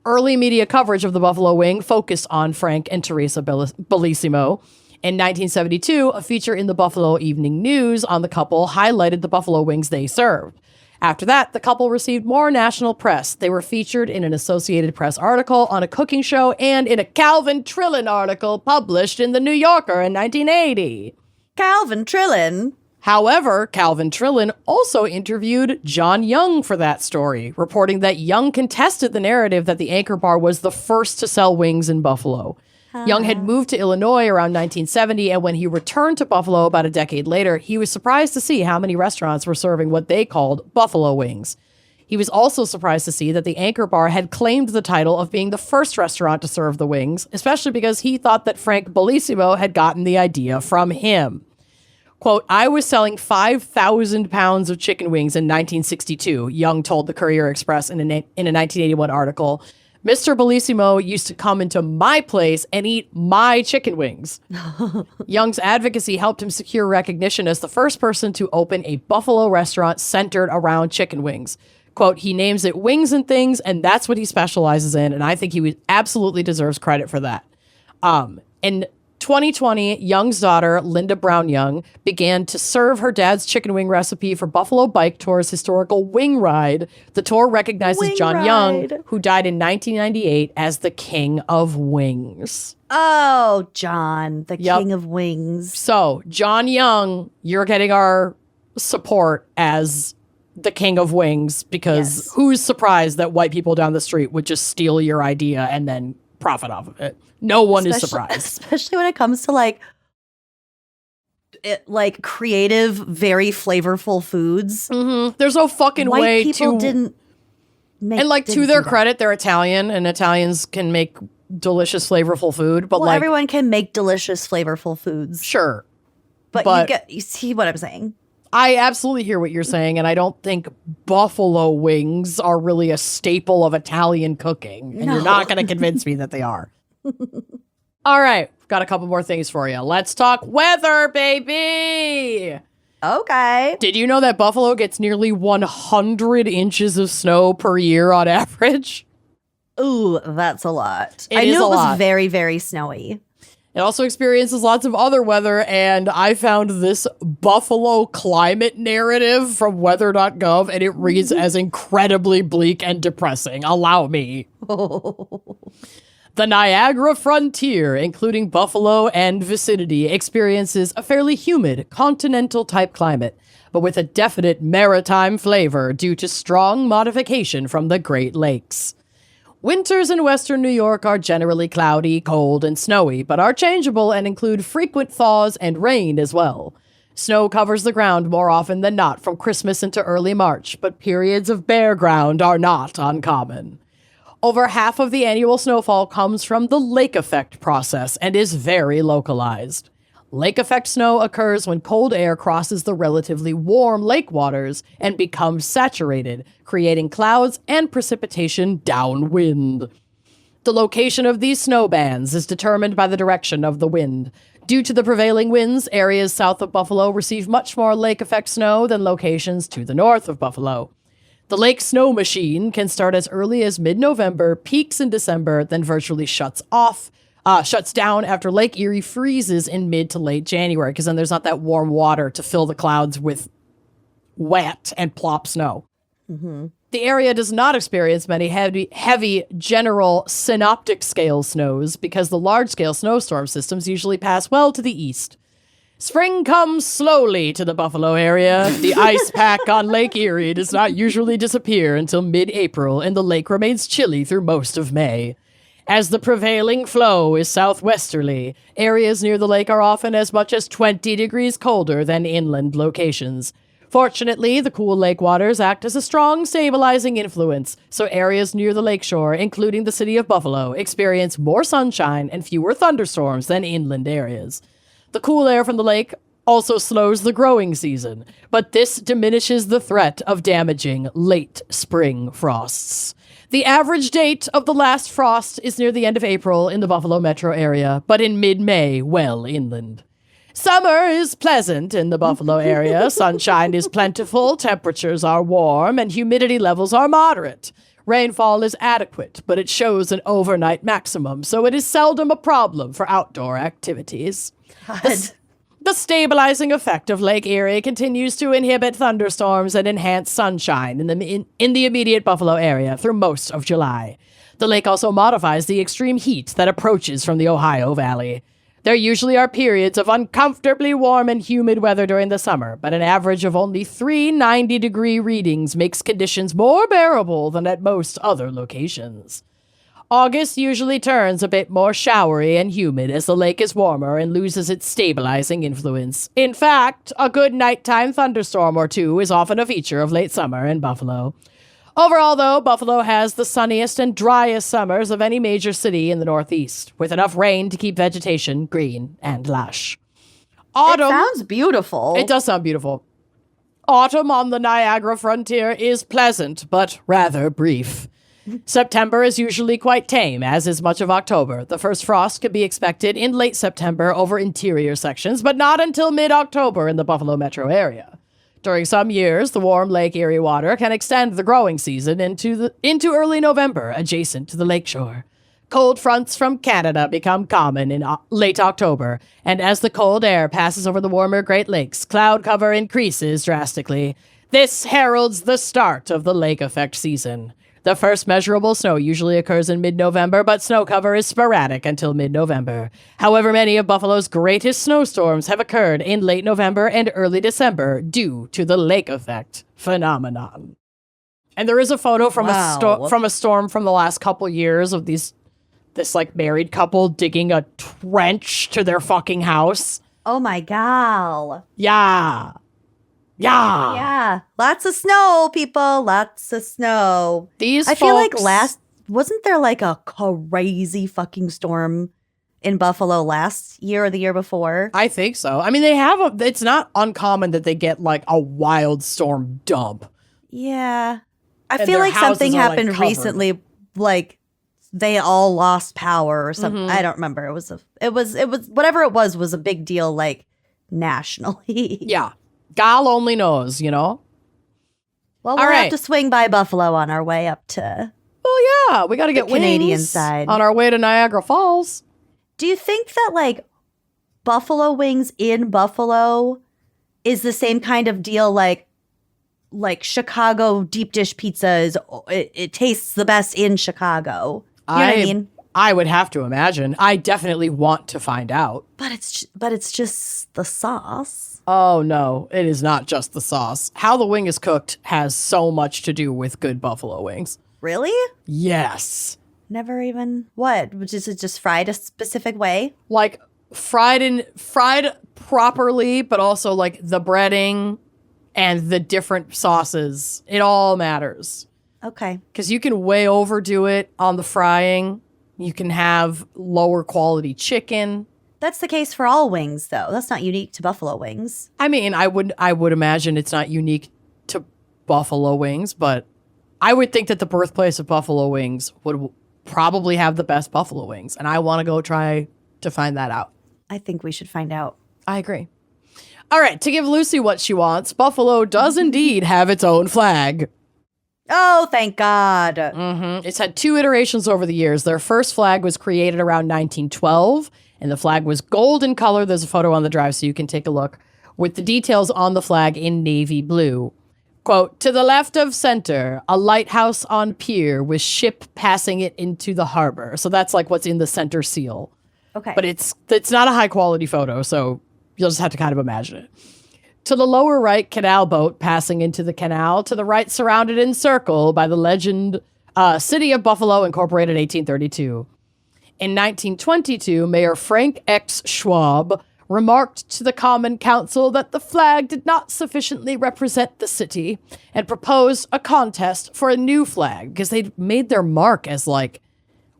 Early media coverage of the buffalo wing focused on Frank and Teresa Bellissimo. In 1972, a feature in the Buffalo Evening News on the couple highlighted the buffalo wings they served. After that, the couple received more national press. They were featured in an Associated Press article, on a cooking show, and in a Calvin Trillin article published in The New Yorker in 1980. Calvin Trillin? However, Calvin Trillin also interviewed John Young for that story, reporting that Young contested the narrative that the Anchor Bar was the first to sell wings in Buffalo. Young had moved to Illinois around 1970, and when he returned to Buffalo about a decade later, he was surprised to see how many restaurants were serving what they called buffalo wings. He was also surprised to see that the Anchor Bar had claimed the title of being the first restaurant to serve the wings, especially because he thought that Frank Bellissimo had gotten the idea from him. Quote, I was selling 5,000 pounds of chicken wings in 1962, Young told the Courier Express in a 1981 article. Mr. Bellissimo used to come into my place and eat my chicken wings. Young's advocacy helped him secure recognition as the first person to open a Buffalo restaurant centered around chicken wings. Quote, he names it Wings and Things, and that's what he specializes in, and I think he absolutely deserves credit for that. In 2020, Young's daughter, Linda Brown Young, began to serve her dad's chicken wing recipe for Buffalo Bike Tour's historical Wing Ride. The tour recognizes John Young, who died in 1998, as the King of Wings. Oh, John, the King of Wings. So, John Young, you're getting our support as the King of Wings, because who's surprised that white people down the street would just steal your idea and then profit off of it? No one is surprised. Especially when it comes to like creative, very flavorful foods. Mm-hmm. There's no fucking White way people to didn't make, and like to their credit, they're Italian, and Italians can make delicious, flavorful food. But like everyone can make delicious, flavorful foods. Sure, but you see what I'm saying. I absolutely hear what you're saying, and I don't think buffalo wings are really a staple of Italian cooking. And you're not going to convince me that they are. All right, got a couple more things for you. Let's talk weather, baby. Okay. Did you know that Buffalo gets nearly 100 inches of snow per year on average? Ooh, that's a lot. It I is knew a it was lot. very, very snowy. It also experiences lots of other weather, and I found this Buffalo climate narrative from weather.gov, and it reads as incredibly bleak and depressing. Allow me. The Niagara frontier, including Buffalo and vicinity, experiences a fairly humid, continental-type climate, but with a definite maritime flavor due to strong modification from the Great Lakes. Winters in western New York are generally cloudy, cold, and snowy, but are changeable and include frequent thaws and rain as well. Snow covers the ground more often than not from Christmas into early March, but periods of bare ground are not uncommon. Over half of the annual snowfall comes from the lake effect process and is very localized. Lake effect snow occurs when cold air crosses the relatively warm lake waters and becomes saturated, creating clouds and precipitation downwind. The location of these snow bands is determined by the direction of the wind. Due to the prevailing winds, areas south of Buffalo receive much more lake effect snow than locations to the north of Buffalo. The lake snow machine can start as early as mid-November, peaks in December, then virtually shuts down after Lake Erie freezes in mid to late January, because then there's not that warm water to fill the clouds with wet and plop snow. Mm-hmm. The area does not experience many heavy general synoptic scale snows because the large-scale snowstorm systems usually pass well to the east. Spring comes slowly to the Buffalo area. The ice pack on Lake Erie does not usually disappear until mid-April, and the lake remains chilly through most of May. As the prevailing flow is southwesterly, areas near the lake are often as much as 20 degrees colder than inland locations. Fortunately, the cool lake waters act as a strong stabilizing influence, so areas near the lakeshore, including the city of Buffalo, experience more sunshine and fewer thunderstorms than inland areas. The cool air from the lake also slows the growing season, but this diminishes the threat of damaging late spring frosts. The average date of the last frost is near the end of April in the Buffalo metro area, but in mid-May, well inland. Summer is pleasant in the Buffalo area. Sunshine is plentiful, temperatures are warm, and humidity levels are moderate. Rainfall is adequate, but it shows an overnight maximum, so it is seldom a problem for outdoor activities. The stabilizing effect of Lake Erie continues to inhibit thunderstorms and enhance sunshine in the immediate Buffalo area through most of July. The lake also modifies the extreme heat that approaches from the Ohio Valley. There usually are periods of uncomfortably warm and humid weather during the summer, but an average of only 3 90-degree readings makes conditions more bearable than at most other locations. August usually turns a bit more showery and humid as the lake is warmer and loses its stabilizing influence. In fact, a good nighttime thunderstorm or two is often a feature of late summer in Buffalo. Overall, though, Buffalo has the sunniest and driest summers of any major city in the Northeast, with enough rain to keep vegetation green and lush. Autumn. It sounds beautiful. It does sound beautiful. Autumn on the Niagara frontier is pleasant, but rather brief. September is usually quite tame, as is much of October. The first frost could be expected in late September over interior sections, but not until mid-October in the Buffalo metro area. During some years, the warm Lake Erie water can extend the growing season into early November, adjacent to the lakeshore. Cold fronts from Canada become common in late October, and as the cold air passes over the warmer Great Lakes, cloud cover increases drastically. This heralds the start of the lake effect season. The first measurable snow usually occurs in mid-November, but snow cover is sporadic until mid-November. However, many of Buffalo's greatest snowstorms have occurred in late November and early December due to the lake effect phenomenon. And there is a photo from a storm from the last couple years of this like married couple digging a trench to their fucking house. Oh my god. Yeah. Yeah. Lots of snow, people. Lots of snow. I feel like wasn't there like a crazy fucking storm in Buffalo last year or the year before? I think so. I mean, it's not uncommon that they get like a wild storm dump. Yeah. I feel like something happened recently, like they all lost power or something. Mm-hmm. I don't remember. It was whatever it was a big deal, like nationally. Yeah. God only knows, you know? Well, we'll have to swing by Buffalo on our way up to... Well, Yeah, we got to get wings Canadian side. on our way to Niagara Falls. Do you think that like buffalo wings in Buffalo is the same kind of deal like Chicago deep dish pizza is it tastes the best in Chicago? You know what I mean? I would have to imagine. I definitely want to find out. But it's just the sauce. Oh no, it is not just the sauce. How the wing is cooked has so much to do with good buffalo wings. Really? Yes. Never even what? Is it just fried a specific way? Like fried properly, but also like the breading and the different sauces. It all matters. Okay. Because you can way overdo it on the frying. You can have lower quality chicken. That's the case for all wings, though. That's not unique to buffalo wings. I mean, I would imagine it's not unique to buffalo wings, but I would think that the birthplace of buffalo wings would probably have the best buffalo wings, and I want to go try to find that out. I think we should find out. I agree. All right, to give Lucy what she wants, Buffalo does indeed have its own flag. Oh, thank God. It's had 2 iterations over the years. Their first flag was created around 1912, and the flag was gold in color. There's a photo on the drive so you can take a look, with the details on the flag in navy blue. Quote, to the left of center, a lighthouse on pier with ship passing it into the harbor. So that's like what's in the center seal. Okay. But it's not a high quality photo, so you'll just have to kind of imagine it. To the lower right, canal boat passing into the canal. To the right, surrounded in circle by the legend City of Buffalo, incorporated 1832. In 1922, Mayor Frank X. Schwab remarked to the Common Council that the flag did not sufficiently represent the city and proposed a contest for a new flag because they'd made their mark as like,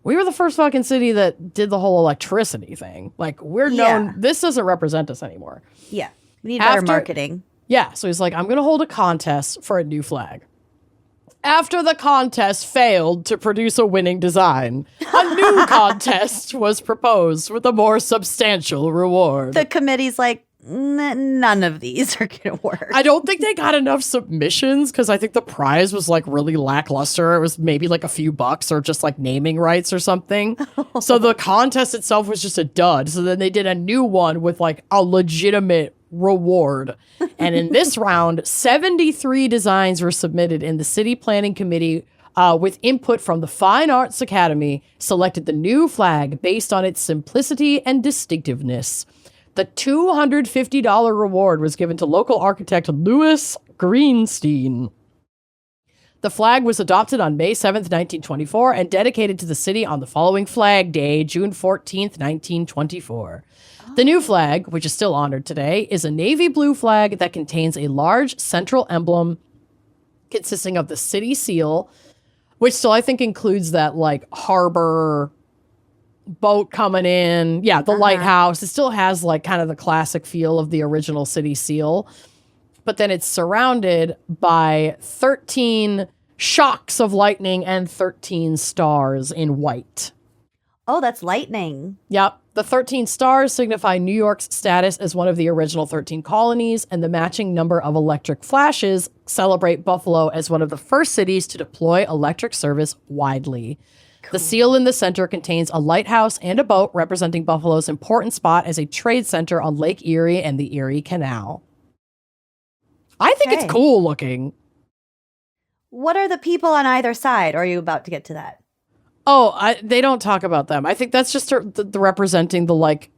we were the first fucking city that did the whole electricity thing. Like, we're known, this doesn't represent us anymore. Yeah. We need better marketing. Yeah. So he's like, I'm going to hold a contest for a new flag. After the contest failed to produce a winning design, a new contest was proposed with a more substantial reward. The committee's like, none of these are going to work. I don't think they got enough submissions because I think the prize was like really lackluster. It was maybe like a few bucks or just like naming rights or something. So the contest itself was just a dud. So then they did a new one with like a legitimate reward. And in this round, 73 designs were submitted, and the city planning committee with input from the Fine Arts Academy selected the new flag based on its simplicity and distinctiveness. The $250 reward was given to local architect Louis Greenstein. The flag was adopted on May 7th, 1924, and dedicated to the city on the following Flag Day, June 14th, 1924. The new flag, which is still honored today, is a navy blue flag that contains a large central emblem consisting of the city seal, which still I think includes that like harbor boat coming in. Yeah, the lighthouse. It still has like kind of the classic feel of the original city seal. But then it's surrounded by 13 shocks of lightning and 13 stars in white. Oh, that's lightning. Yep. The 13 stars signify New York's status as one of the original 13 colonies, and the matching number of electric flashes celebrate Buffalo as one of the first cities to deploy electric service widely. Cool. The seal in the center contains a lighthouse and a boat representing Buffalo's important spot as a trade center on Lake Erie and the Erie Canal. I think it's cool looking. What are the people on either side? Or are you about to get to that? Oh, they don't talk about them. I think that's just the representing the like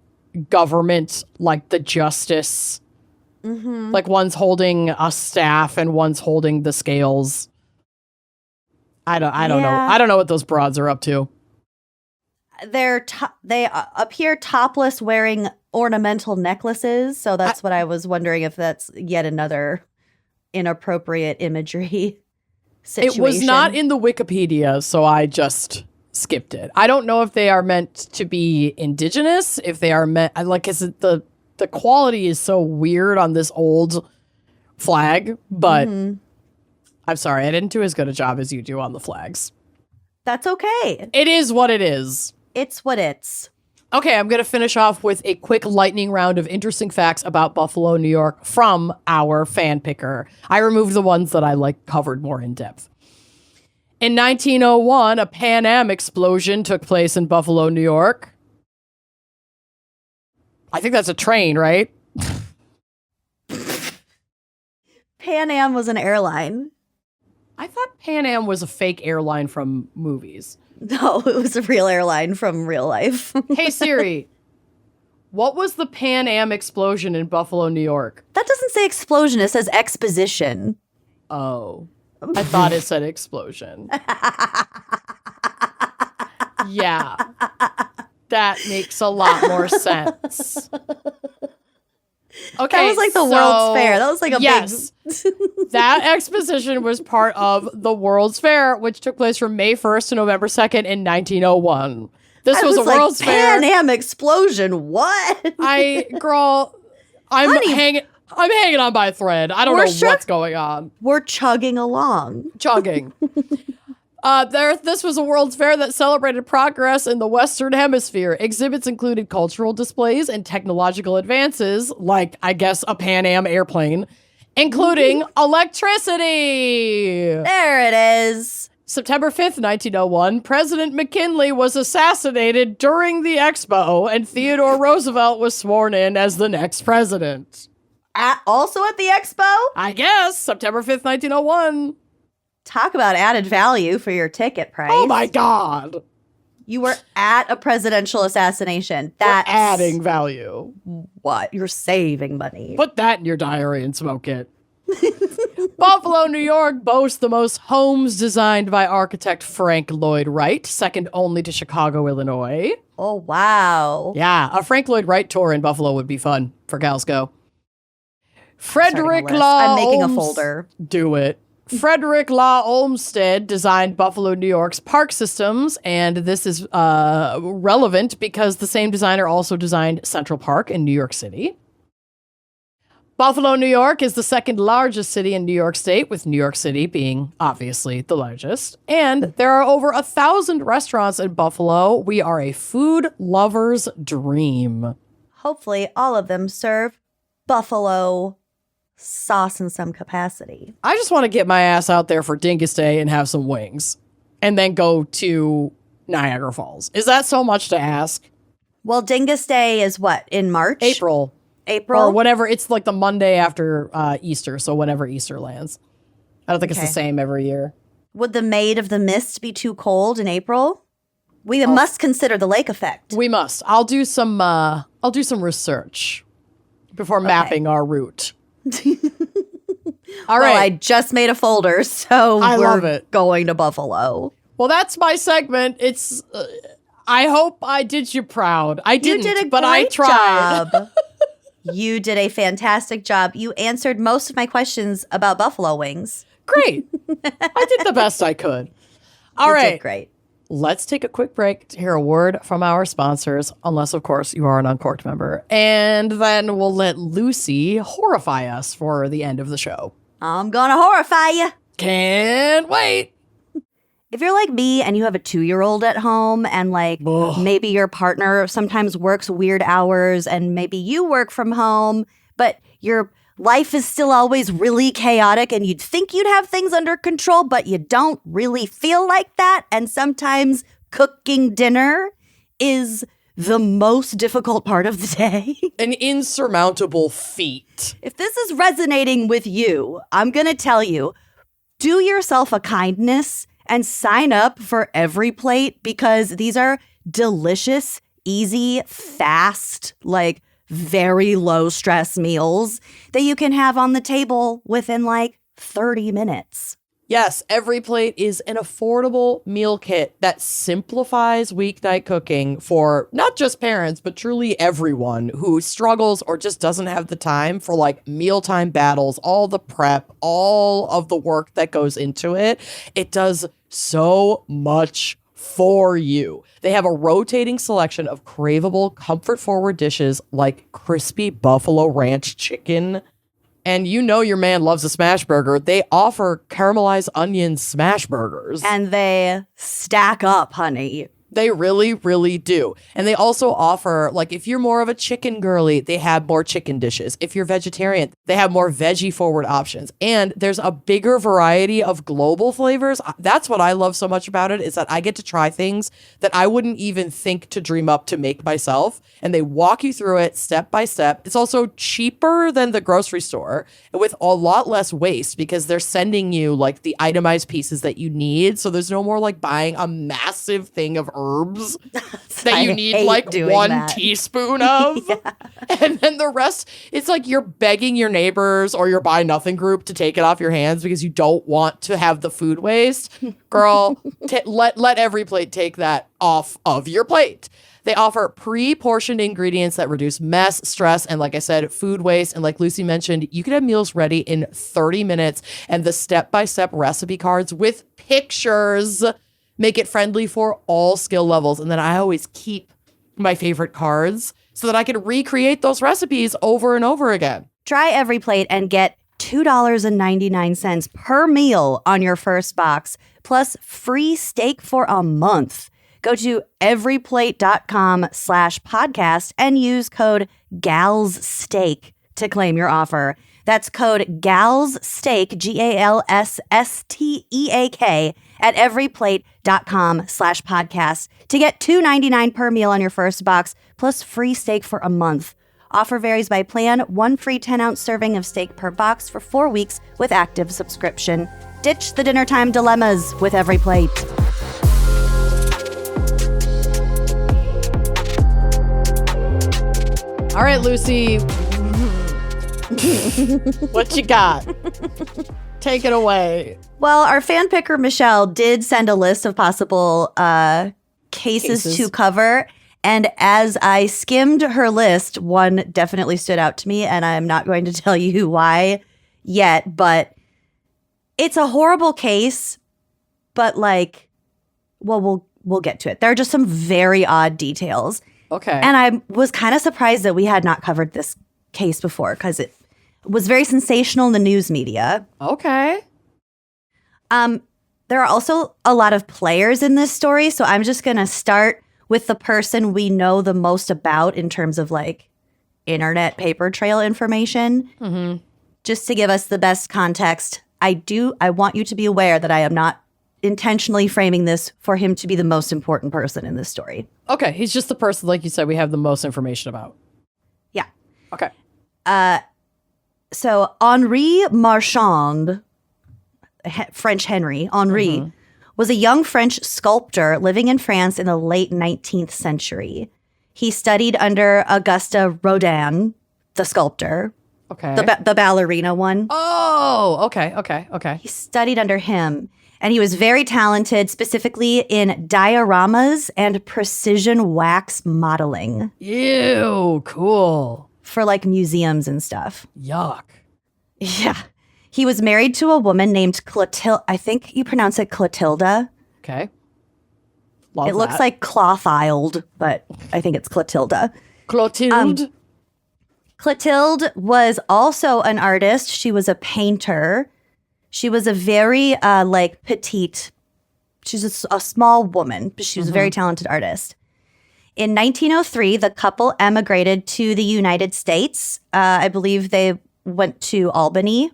government, like the justice. Mm-hmm. Like one's holding a staff and one's holding the scales. I don't know. I don't know what those broads are up to. They appear topless, wearing ornamental necklaces. So that's what I was wondering if that's yet another inappropriate imagery situation. It was not in the Wikipedia, so I just skipped it. I don't know if they are meant to be indigenous, if they are meant like, is it the quality is so weird on this old flag, but I'm sorry, I didn't do as good a job as you do on the flags. That's okay. It is what it is. It's what it's. Okay, I'm going to finish off with a quick lightning round of interesting facts about Buffalo, New York from our fan picker. I removed the ones that I like covered more in depth. In 1901, a Pan Am explosion took place in Buffalo, New York. I think that's a train, right? Pan Am was an airline. I thought Pan Am was a fake airline from movies. No, it was a real airline from real life. Hey, Siri, what was the Pan Am explosion in Buffalo, New York? That doesn't say explosion. It says exposition. Oh, I thought it said explosion. Yeah, that makes a lot more sense. Okay, that was like the World's Fair. That was like a big... That exposition was part of the World's Fair, which took place from May 1st to November 2nd in 1901. This was a like, World's Fair. Pan Am explosion. What? I'm hanging on by a thread. I don't know what's going on. We're chugging along. Chugging. This was a World's Fair that celebrated progress in the Western Hemisphere. Exhibits included cultural displays and technological advances, like, I guess, a Pan Am airplane, including electricity. There it is. September 5th, 1901, President McKinley was assassinated during the expo, and Theodore Roosevelt was sworn in as the next president. Also at the expo? I guess, September 5th, 1901. Talk about added value for your ticket price. Oh my God. You were at a presidential assassination. That's adding value. What? You're saving money. Put that in your diary and smoke it. Buffalo, New York boasts the most homes designed by architect Frank Lloyd Wright, second only to Chicago, Illinois. Oh, wow. Yeah, a Frank Lloyd Wright tour in Buffalo would be fun for Gals Go. Frederick Law. I'm making a folder. Do it. Frederick Law Olmsted designed Buffalo, New York's park systems, and this is relevant because the same designer also designed Central Park in New York City. Buffalo, New York is the second largest city in New York State, with New York City being obviously the largest. And there are over 1,000 restaurants in Buffalo. We are a food lover's dream. Hopefully all of them serve buffalo sauce in some capacity. I just want to get my ass out there for Dingus Day and have some wings and then go to Niagara Falls. Is that so much to ask? Well, Dingus Day is what, in March? April. Or whatever. It's like the Monday after Easter, so whenever Easter lands. I don't think it's the same every year. Would the Maid of the Mist be too cold in April? We must consider the lake effect. We must. I'll do some research before mapping our route. All right. Well, I just made a folder, so love it. Going to Buffalo. Well, that's my segment. It's. I hope I did you proud. I didn't, but I tried. Job. You did a fantastic job. You answered most of my questions about buffalo wings. Great. I did the best I could. All right. You did great. Let's take a quick break to hear a word from our sponsors, unless, of course, you are an Uncorked member. And then we'll let Lucy horrify us for the end of the show. I'm gonna horrify you. Can't wait. If you're like me and you have a 2-year-old at home and maybe your partner sometimes works weird hours and maybe you work from home, but your life is still always really chaotic and you'd think you'd have things under control, but you don't really feel like that. And sometimes cooking dinner is the most difficult part of the day. An insurmountable feat. If this is resonating with you, I'm going to tell you, do yourself a kindness and sign up for Every Plate, because these are delicious, easy, fast, very low stress meals that you can have on the table within 30 minutes. Yes, Every Plate is an affordable meal kit that simplifies weeknight cooking for not just parents, but truly everyone who struggles or just doesn't have the time for mealtime battles, all the prep, all of the work that goes into it. It does so much for you. They have a rotating selection of craveable, comfort-forward dishes like crispy buffalo ranch chicken. And you know your man loves a smash burger. They offer caramelized onion smash burgers. And they stack up, honey. They really, really do. And they also offer, like, if you're more of a chicken girly, they have more chicken dishes. If you're vegetarian, they have more veggie forward options. And there's a bigger variety of global flavors. That's what I love so much about it, is that I get to try things that I wouldn't even think to dream up to make myself. And they walk you through it step by step. It's also cheaper than the grocery store with a lot less waste because they're sending you like the itemized pieces that you need. So there's no more like buying a massive thing of herbs that you need like 1 teaspoon of. Yeah. And then the rest, it's like you're begging your neighbors or your buy nothing group to take it off your hands because you don't want to have the food waste. Girl, let every plate take that off of your plate. They offer pre-portioned ingredients that reduce mess, stress, and like I said, food waste. And like Lucy mentioned, you can have meals ready in 30 minutes. And the step-by-step recipe cards with pictures make it friendly for all skill levels. And then I always keep my favorite cards so that I can recreate those recipes over and over again. Try Every Plate and get $2.99 per meal on your first box, plus free steak for a month. Go to everyplate.com/podcast and use code GALSSTEAK to claim your offer. That's code GALSSTEAK, GALSSTEAK, at everyplate.com/podcast to get $2.99 per meal on your first box, plus free steak for a month. Offer varies by plan. 1 free 10-ounce serving of steak per box for 4 weeks with active subscription. Ditch the dinner time dilemmas with Every Plate. All right, Lucy. What you got? Take it away. Well, our fan picker, Michelle, did send a list of possible cases to cover. And as I skimmed her list, one definitely stood out to me. And I'm not going to tell you why yet. But it's a horrible case. But like, well, we'll get to it. There are just some very odd details. Okay. And I was kind of surprised that we had not covered this case before because it was very sensational in the news media. Okay. There are also a lot of players in this story, so I'm just going to start with the person we know the most about in terms of like internet paper trail information. Mm-hmm. Just to give us the best context, I want you to be aware that I am not intentionally framing this for him to be the most important person in this story. Okay, he's just the person, like you said, we have the most information about. Yeah. Okay. So Henri Marchand, French Henry, was a young French sculptor living in France in the late 19th century. He studied under Auguste Rodin, the sculptor. Okay. The ballerina one. Oh, okay. He studied under him. And he was very talented, specifically in dioramas and precision wax modeling. Ew, cool. For like museums and stuff. Yuck. Yeah. He was married to a woman named Clotilde. I think you pronounce it Clotilda. Okay. It looks like Clothild, but I think it's Clotilda. Clotilde. Clotilde was also an artist. She was a painter. She was a very petite. She's a small woman, but she was a very talented artist. In 1903, the couple emigrated to the United States. I believe they went to Albany,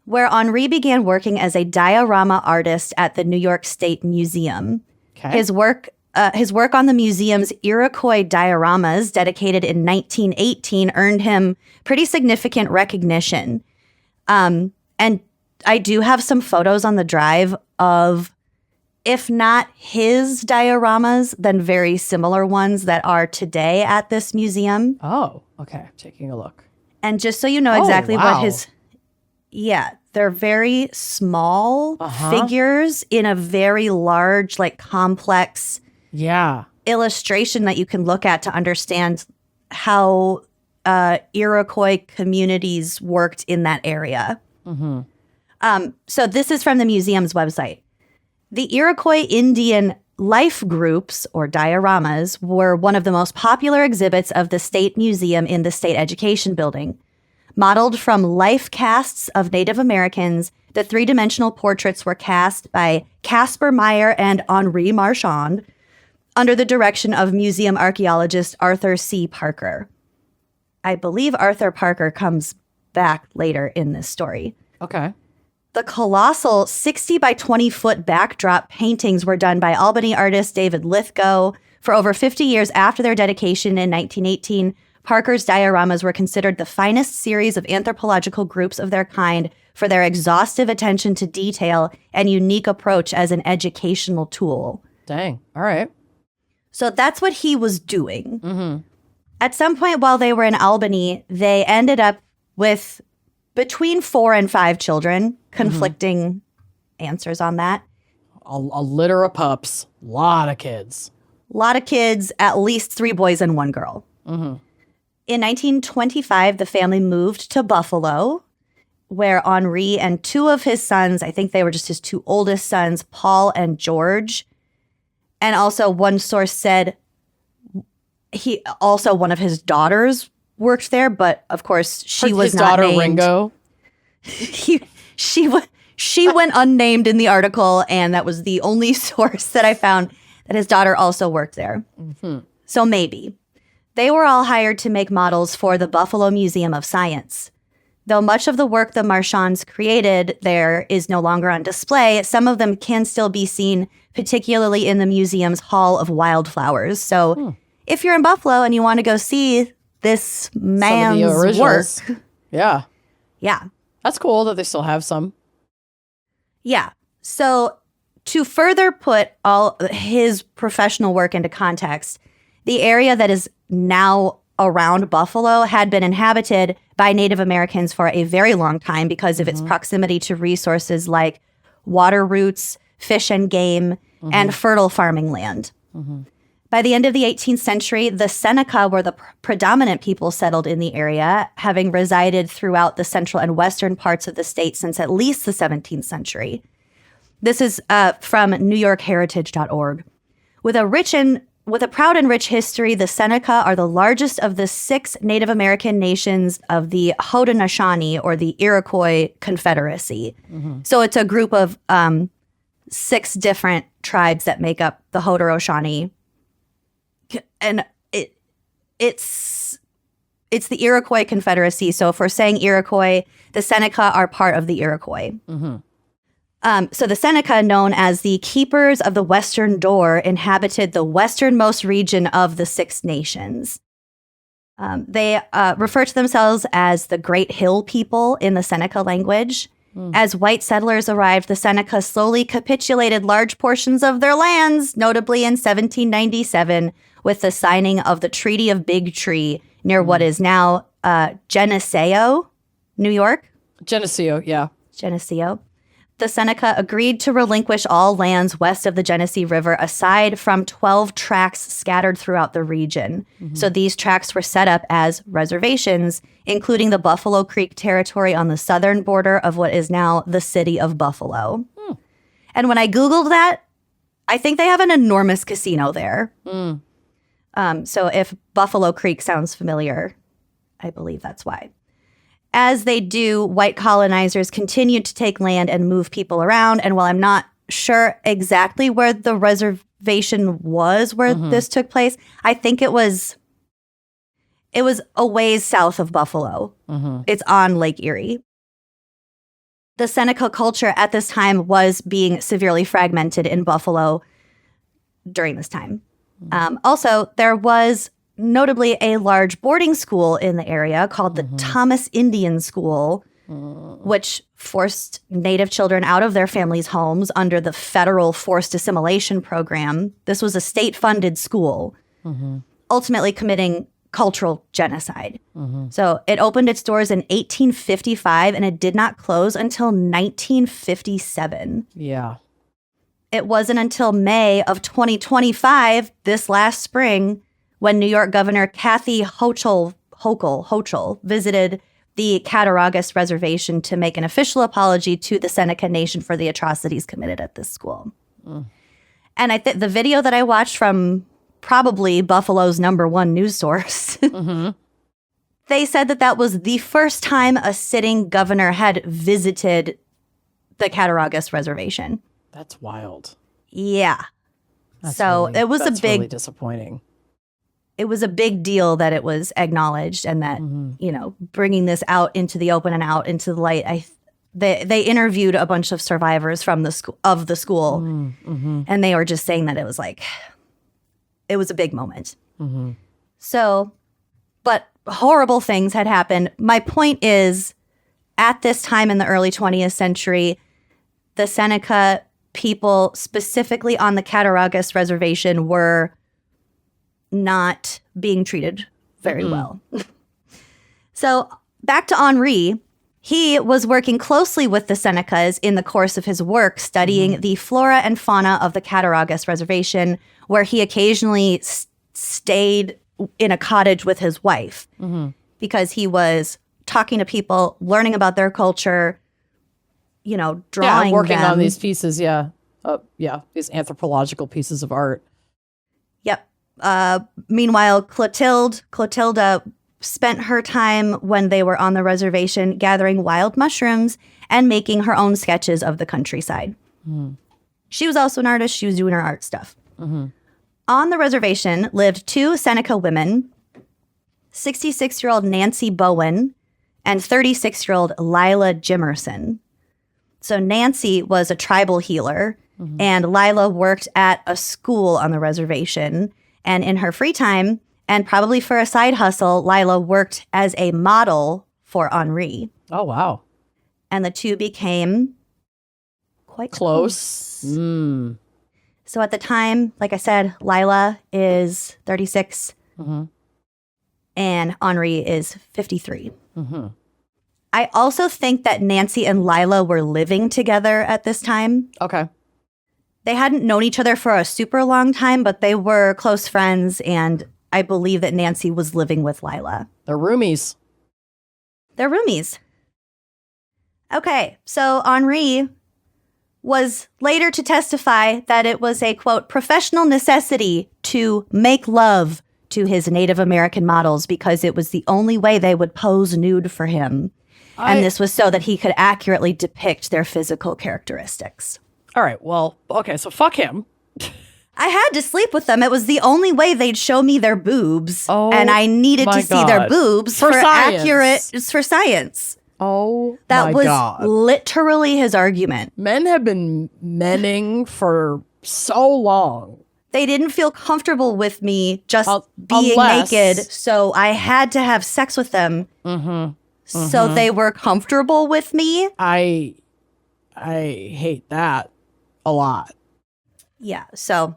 where Henri began working as a diorama artist at the New York State Museum. Okay. His work on the museum's Iroquois dioramas, dedicated in 1918, earned him pretty significant recognition. And I do have some photos on the drive of, if not his dioramas, then very similar ones that are today at this museum. Oh, okay. Taking a look. And just so you know exactly what his... Yeah, they're very small figures in a very large, like complex illustration that you can look at to understand how Iroquois communities worked in that area. Mm-hmm. So this is from the museum's website. The Iroquois Indian life groups, or dioramas, were one of the most popular exhibits of the State Museum in the State Education Building. Modeled from life casts of Native Americans, the three-dimensional portraits were cast by Caspar Meyer and Henri Marchand, under the direction of museum archaeologist Arthur C. Parker. I believe Arthur Parker comes back later in this story. Okay. The colossal 60 by 20 foot backdrop paintings were done by Albany artist David Lithgow. For over 50 years after their dedication in 1918, Parker's dioramas were considered the finest series of anthropological groups of their kind for their exhaustive attention to detail and unique approach as an educational tool. Dang. All right. So that's what he was doing. Mm-hmm. At some point while they were in Albany, they ended up with between 4 and 5 children, conflicting answers on that. A litter of pups. A lot of kids. A lot of kids, at least 3 boys and 1 girl. Mm-hmm. In 1925, the family moved to Buffalo, where Henri and 2 of his sons, I think they were just his 2 oldest sons, Paul and George. And also one source said one of his daughters worked there, but of course she was not named. His daughter Ringo. She went unnamed in the article, and that was the only source that I found that his daughter also worked there. Mm-hmm. So maybe. They were all hired to make models for the Buffalo Museum of Science. Though much of the work the Marchands created there is no longer on display, some of them can still be seen, particularly in the museum's Hall of Wildflowers. So if you're in Buffalo and you want to go see this man's work. Yeah. Yeah. That's cool that they still have some. Yeah. So to further put all his professional work into context, the area that is now around Buffalo had been inhabited by Native Americans for a very long time because of its proximity to resources like water routes, fish and game, and fertile farming land. Mm-hmm. By the end of the 18th century, the Seneca were the predominant people settled in the area, having resided throughout the central and western parts of the state since at least the 17th century. This is from NewYorkHeritage.org. With a proud and rich history, the Seneca are the largest of the 6 Native American nations of the Haudenosaunee, or the Iroquois Confederacy. Mm-hmm. So it's a group of 6 different tribes that make up the Haudenosaunee. And it's the Iroquois Confederacy. So if we're saying Iroquois, the Seneca are part of the Iroquois. Mm-hmm. So the Seneca, known as the Keepers of the Western Door, inhabited the westernmost region of the 6 nations. They refer to themselves as the Great Hill People in the Seneca language. As white settlers arrived, the Seneca slowly capitulated large portions of their lands, notably in 1797, with the signing of the Treaty of Big Tree near what is now Geneseo, New York. Geneseo, yeah. Geneseo. The Seneca agreed to relinquish all lands west of the Genesee River, aside from 12 tracts scattered throughout the region. Mm-hmm. So these tracts were set up as reservations, including the Buffalo Creek territory on the southern border of what is now the city of Buffalo. And when I Googled that, I think they have an enormous casino there. So if Buffalo Creek sounds familiar, I believe that's why. As they do, white colonizers continued to take land and move people around. And while I'm not sure exactly where the reservation was where this took place, I think it was a ways south of Buffalo. It's on Lake Erie. The Seneca culture at this time was being severely fragmented in Buffalo during this time. Also, there was notably a large boarding school in the area called the Thomas Indian School, which forced Native children out of their families' homes under the federal forced assimilation program. This was a state-funded school, ultimately committing cultural genocide. So it opened its doors in 1855, and it did not close until 1957. Yeah. It wasn't until May of 2025, this last spring, when New York Governor Kathy Hochul visited the Cattaraugus Reservation to make an official apology to the Seneca Nation for the atrocities committed at this school. And I think the video that I watched from probably Buffalo's #1 news source, they said that was the first time a sitting governor had visited the Cattaraugus Reservation. That's wild. Yeah. It was that's really disappointing. It was a big deal that it was acknowledged and that, bringing this out into the open and out into the light. They interviewed a bunch of survivors from the school and they were just saying that it was a big moment. Mm-hmm. So, but horrible things had happened. My point is, at this time in the early 20th century, the Seneca people, specifically on the Cattaraugus Reservation, were not being treated very well. So back to Henri. He was working closely with the Senecas in the course of his work, studying the flora and fauna of the Cattaraugus Reservation, where he occasionally stayed in a cottage with his wife because he was talking to people, learning about their culture, drawing working them. on these pieces, these anthropological pieces of art. Yep. Meanwhile, Clotilda spent her time when they were on the reservation gathering wild mushrooms and making her own sketches of the countryside. She was also an artist. She was doing her art stuff. On the reservation lived two Seneca women, 66-year-old Nancy Bowen and 36-year-old Lila Jimerson. So Nancy was a tribal healer, and Lila worked at a school on the reservation. And in her free time, and probably for a side hustle, Lila worked as a model for Henri. Oh, wow. And the two became quite close. So at the time, like I said, Lila is 36 and Henri is 53. I also think that Nancy and Lila were living together at this time. Okay. They hadn't known each other for a super long time, but they were close friends, and I believe that Nancy was living with Lila. They're roomies. Okay, so Henri was later to testify that it was a, quote, professional necessity to make love to his Native American models because it was the only way they would pose nude for him. And this was so that he could accurately depict their physical characteristics. All right, well, okay, so fuck him. I had to sleep with them. It was the only way they'd show me their boobs. And I needed to see their boobs for science. It's for science. Oh, that was literally his argument. Men have been menning for so long. They didn't feel comfortable with me just being naked, so I had to have sex with them. So they were comfortable with me. I hate that a lot. Yeah, so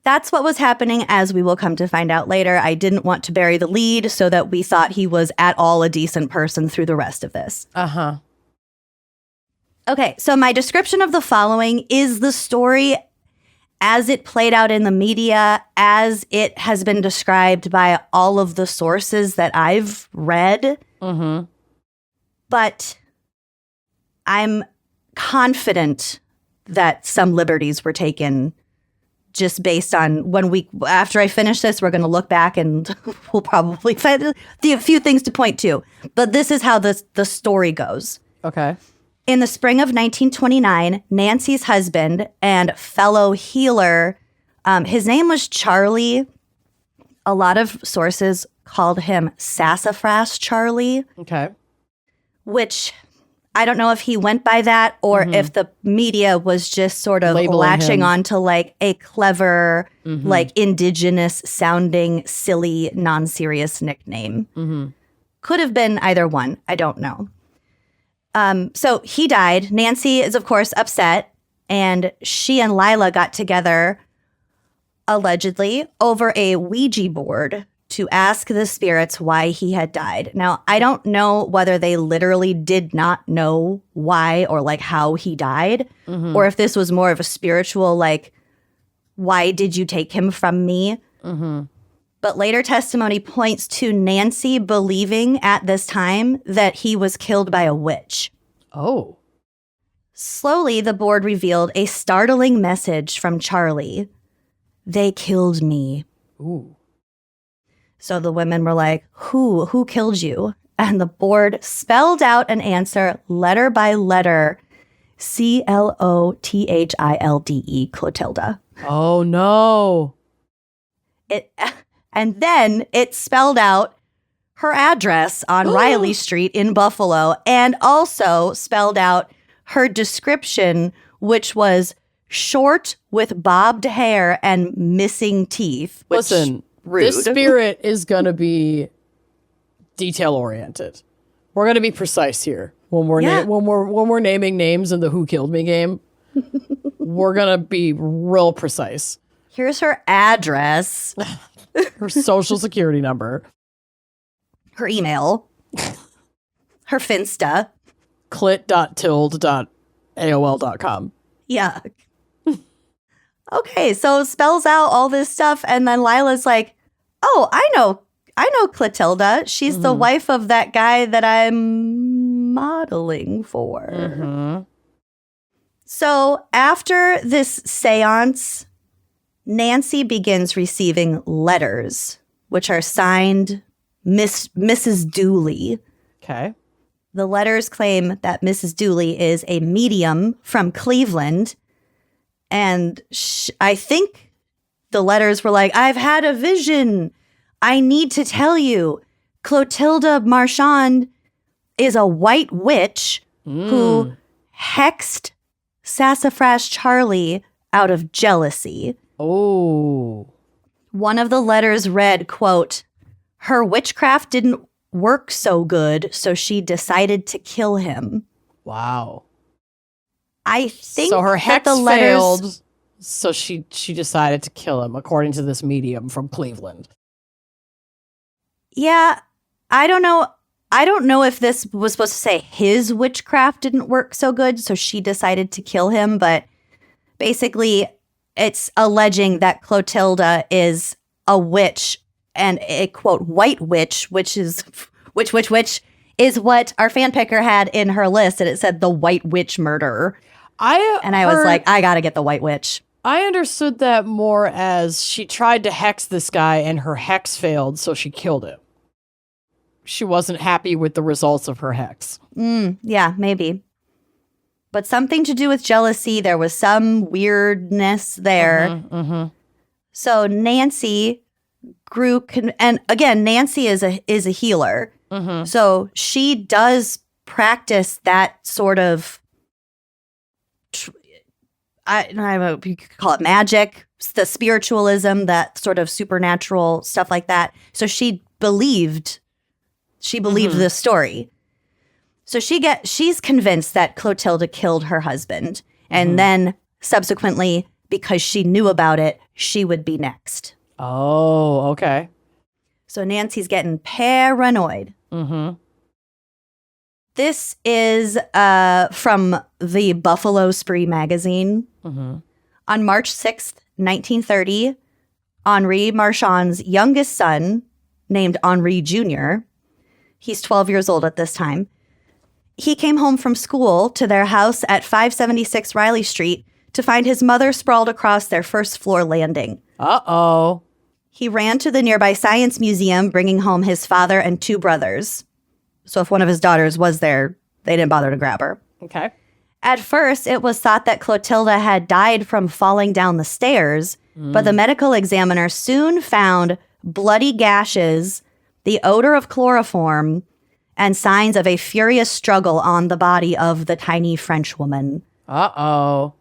that's what was happening, as we will come to find out later. I didn't want to bury the lead so that we thought he was at all a decent person through the rest of this. Okay, so my description of the following is the story as it played out in the media, as it has been described by all of the sources that I've read. But I'm confident that some liberties were taken just based on after I finish this, we're going to look back and we'll probably find a few things to point to. But this is how the story goes. Okay. In the spring of 1929, Nancy's husband and fellow healer, his name was Charlie. A lot of sources called him Sassafras Charlie. Okay. Which I don't know if he went by that or if the media was just sort of latching onto like a clever, like indigenous sounding, silly, non-serious nickname. Could have been either one. I don't know. So he died. Nancy is, of course, upset. And she and Lila got together, allegedly, over a Ouija board to ask the spirits why he had died. Now, I don't know whether they literally did not know why or like how he died, or if this was more of a spiritual, like, why did you take him from me? But later testimony points to Nancy believing at this time that he was killed by a witch. Oh. Slowly, the board revealed a startling message from Charlie. They killed me. Ooh. So the women were like, who killed you? And the board spelled out an answer letter by letter, Clothilde, Clotilda. Oh, no. And then it spelled out her address on Riley Street in Buffalo, and also spelled out her description, which was short with bobbed hair and missing teeth. Listen, rude. This spirit is going to be detail-oriented. We're going to be precise here. When we're naming names in the Who Killed Me game, we're going to be real precise. Here's her address. Her social security number. Her email. Her Finsta. clit.tilde.aol.com. Yeah. Okay, so it spells out all this stuff, and then Lila's like, oh, I know Clotilda. She's the wife of that guy that I'm modeling for. So after this seance, Nancy begins receiving letters, which are signed Mrs. Dooley. Okay. The letters claim that Mrs. Dooley is a medium from Cleveland. And I think the letters were like, I've had a vision. I need to tell you. Clotilda Marchand is a white witch who hexed Sassafras Charlie out of jealousy. Oh. One of the letters read, quote, her witchcraft didn't work so good, so she decided to kill him. Wow. I think so her hex the letters failed, so she decided to kill him, according to this medium from Cleveland. Yeah, I don't know. I don't know if this was supposed to say his witchcraft didn't work so good, so she decided to kill him, but basically it's alleging that Clotilda is a witch and a, quote, white witch, which is what our fan picker had in her list, and it said the white witch murderer. I was like, I gotta get the white witch. I understood that more as she tried to hex this guy and her hex failed, so she killed him. She wasn't happy with the results of her hex. Yeah, maybe. But something to do with jealousy. There was some weirdness there. So Nancy grew, and again, Nancy is a healer. So she does practice that sort of, I don't know, you could call it magic, the spiritualism, that sort of supernatural stuff like that. So she believed this story. So she's convinced that Clotilda killed her husband. And then subsequently, because she knew about it, she would be next. Oh, okay. So Nancy's getting paranoid. This is from the Buffalo Spree magazine. On March 6th, 1930, Henri Marchand's youngest son, named Henri Jr., he's 12 years old at this time, he came home from school to their house at 576 Riley Street to find his mother sprawled across their first floor landing. Uh-oh. He ran to the nearby science museum, bringing home his father and two brothers. So if one of his daughters was there, they didn't bother to grab her. Okay. At first, it was thought that Clotilda had died from falling down the stairs, but the medical examiner soon found bloody gashes, the odor of chloroform, and signs of a furious struggle on the body of the tiny French woman. Uh-oh.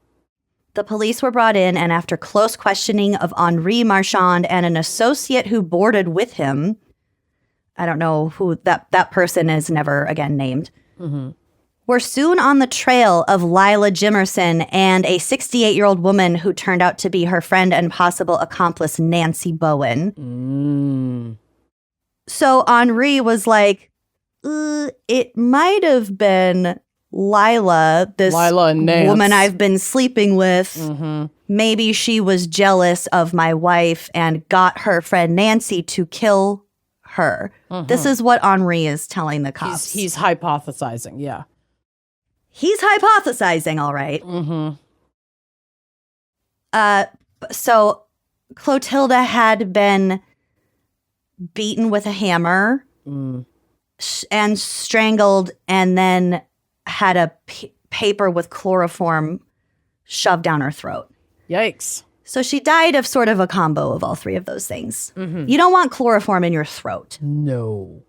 The police were brought in, and after close questioning of Henri Marchand and an associate who boarded with him, I don't know who that person is, never again named, were soon on the trail of Lila Jimerson and a 68-year-old woman who turned out to be her friend and possible accomplice, Nancy Bowen. So Henri was like, it might have been Lila, this woman I've been sleeping with. Maybe she was jealous of my wife and got her friend Nancy to kill her. This is what Henri is telling the cops. He's hypothesizing, yeah. He's hypothesizing, all right. So Clotilda had been beaten with a hammer and strangled, and then had a paper with chloroform shoved down her throat. Yikes. So she died of sort of a combo of all three of those things. You don't want chloroform in your throat. No.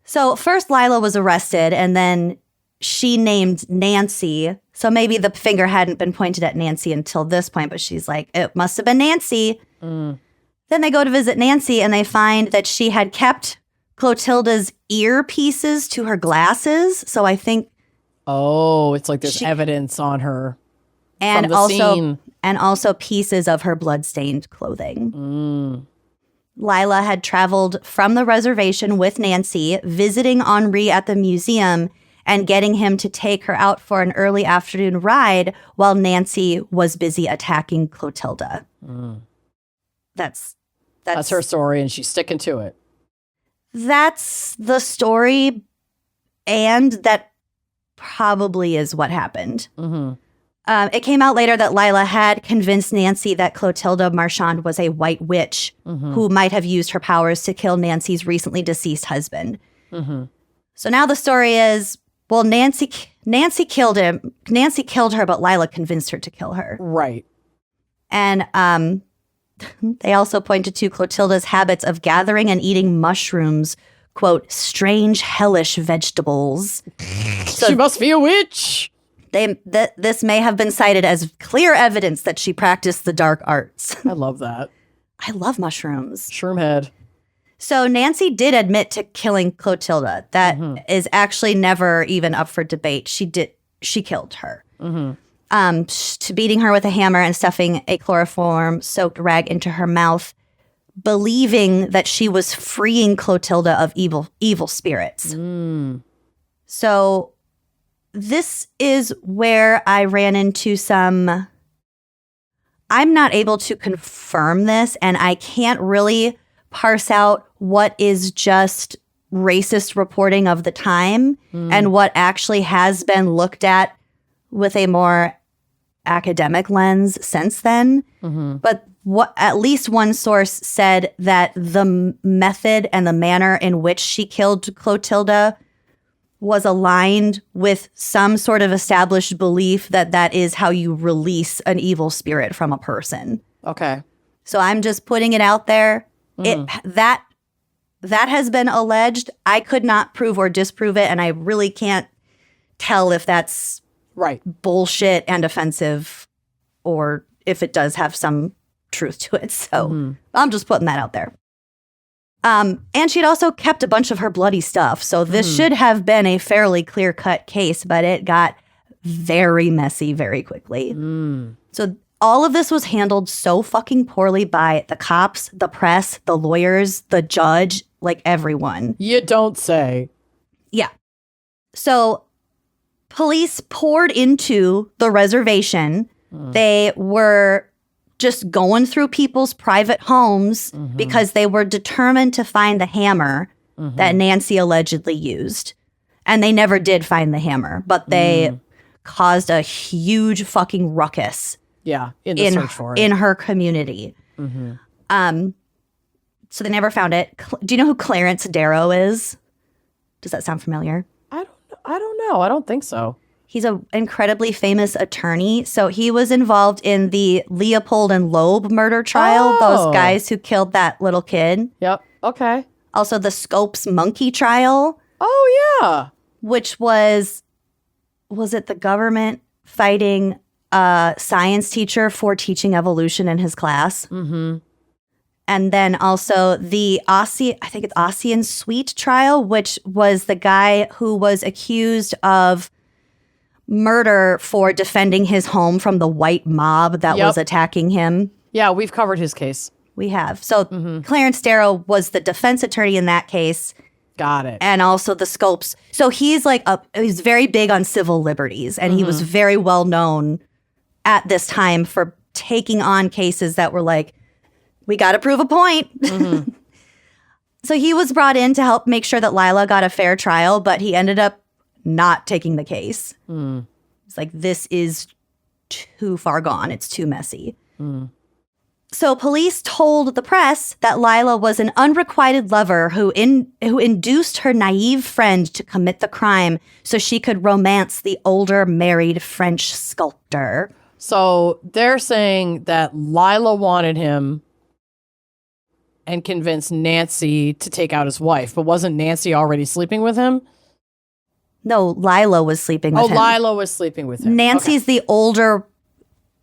So first Lila was arrested, and then she named Nancy. So maybe the finger hadn't been pointed at Nancy until this point, but she's like, it must have been Nancy. Then they go to visit Nancy, and they find that she had kept Clotilda's earpieces to her glasses. So I think... Oh, it's like there's evidence on her and from the also scene. And also pieces of her blood-stained clothing. Lila had traveled from the reservation with Nancy, visiting Henri at the museum and getting him to take her out for an early afternoon ride while Nancy was busy attacking Clotilda. That's her story, and she's sticking to it. That's the story, and that probably is what happened. It came out later that Lila had convinced Nancy that Clotilda Marchand was a white witch who might have used her powers to kill Nancy's recently deceased husband. So now the story is, well, Nancy killed him. Nancy killed her, but Lila convinced her to kill her. Right. And they also pointed to Clotilda's habits of gathering and eating mushrooms, quote, strange, hellish vegetables. So she must be a witch. This may have been cited as clear evidence that she practiced the dark arts. I love that. I love mushrooms. Shroom head. So Nancy did admit to killing Clotilda. That is actually never even up for debate. She killed her. To beating her with a hammer and stuffing a chloroform-soaked rag into her mouth, believing that she was freeing Clotilda of evil spirits. So this is where I ran into some... I'm not able to confirm this, and I can't really parse out what is just racist reporting of the time and what actually has been looked at with a more academic lens since then. But at least one source said that the method and the manner in which she killed Clotilda was aligned with some sort of established belief that is how you release an evil spirit from a person. Okay. So I'm just putting it out there. That has been alleged. I could not prove or disprove it, and I really can't tell if that's right bullshit and offensive or if it does have some truth to it. So I'm just putting that out there. And she'd also kept a bunch of her bloody stuff. So this should have been a fairly clear-cut case, but it got very messy very quickly. So all of this was handled so fucking poorly by the cops, the press, the lawyers, the judge, like everyone. You don't say. Yeah. So police poured into the reservation. They were just going through people's private homes because they were determined to find the hammer that Nancy allegedly used. And they never did find the hammer, but they caused a huge fucking ruckus. Yeah, in the search for it. In her community. So they never found it. Do you know who Clarence Darrow is? Does that sound familiar? I don't know. I don't think so. He's an incredibly famous attorney. So he was involved in the Leopold and Loeb murder trial, those guys who killed that little kid. Yep. Okay. Also the Scopes monkey trial. Oh, yeah. Which was it the government fighting a science teacher for teaching evolution in his class? And then also the Ossian Sweet trial, which was the guy who was accused of murder for defending his home from the white mob that was attacking him. Yeah, we've covered his case. We have. So Clarence Darrow was the defense attorney in that case. Got it. And also the Scopes. So he's he's very big on civil liberties, and he was very well known at this time for taking on cases that were like, we got to prove a point. So he was brought in to help make sure that Lila got a fair trial, but he ended up not taking the case. It's like, this is too far gone. It's too messy. So police told the press that Lila was an unrequited lover who induced her naive friend to commit the crime so she could romance the older married French sculptor. So they're saying that Lila wanted him and convinced Nancy to take out his wife. But wasn't Nancy already sleeping with him? No, Lila was sleeping with him. Oh, Lila was sleeping with him. Nancy's the older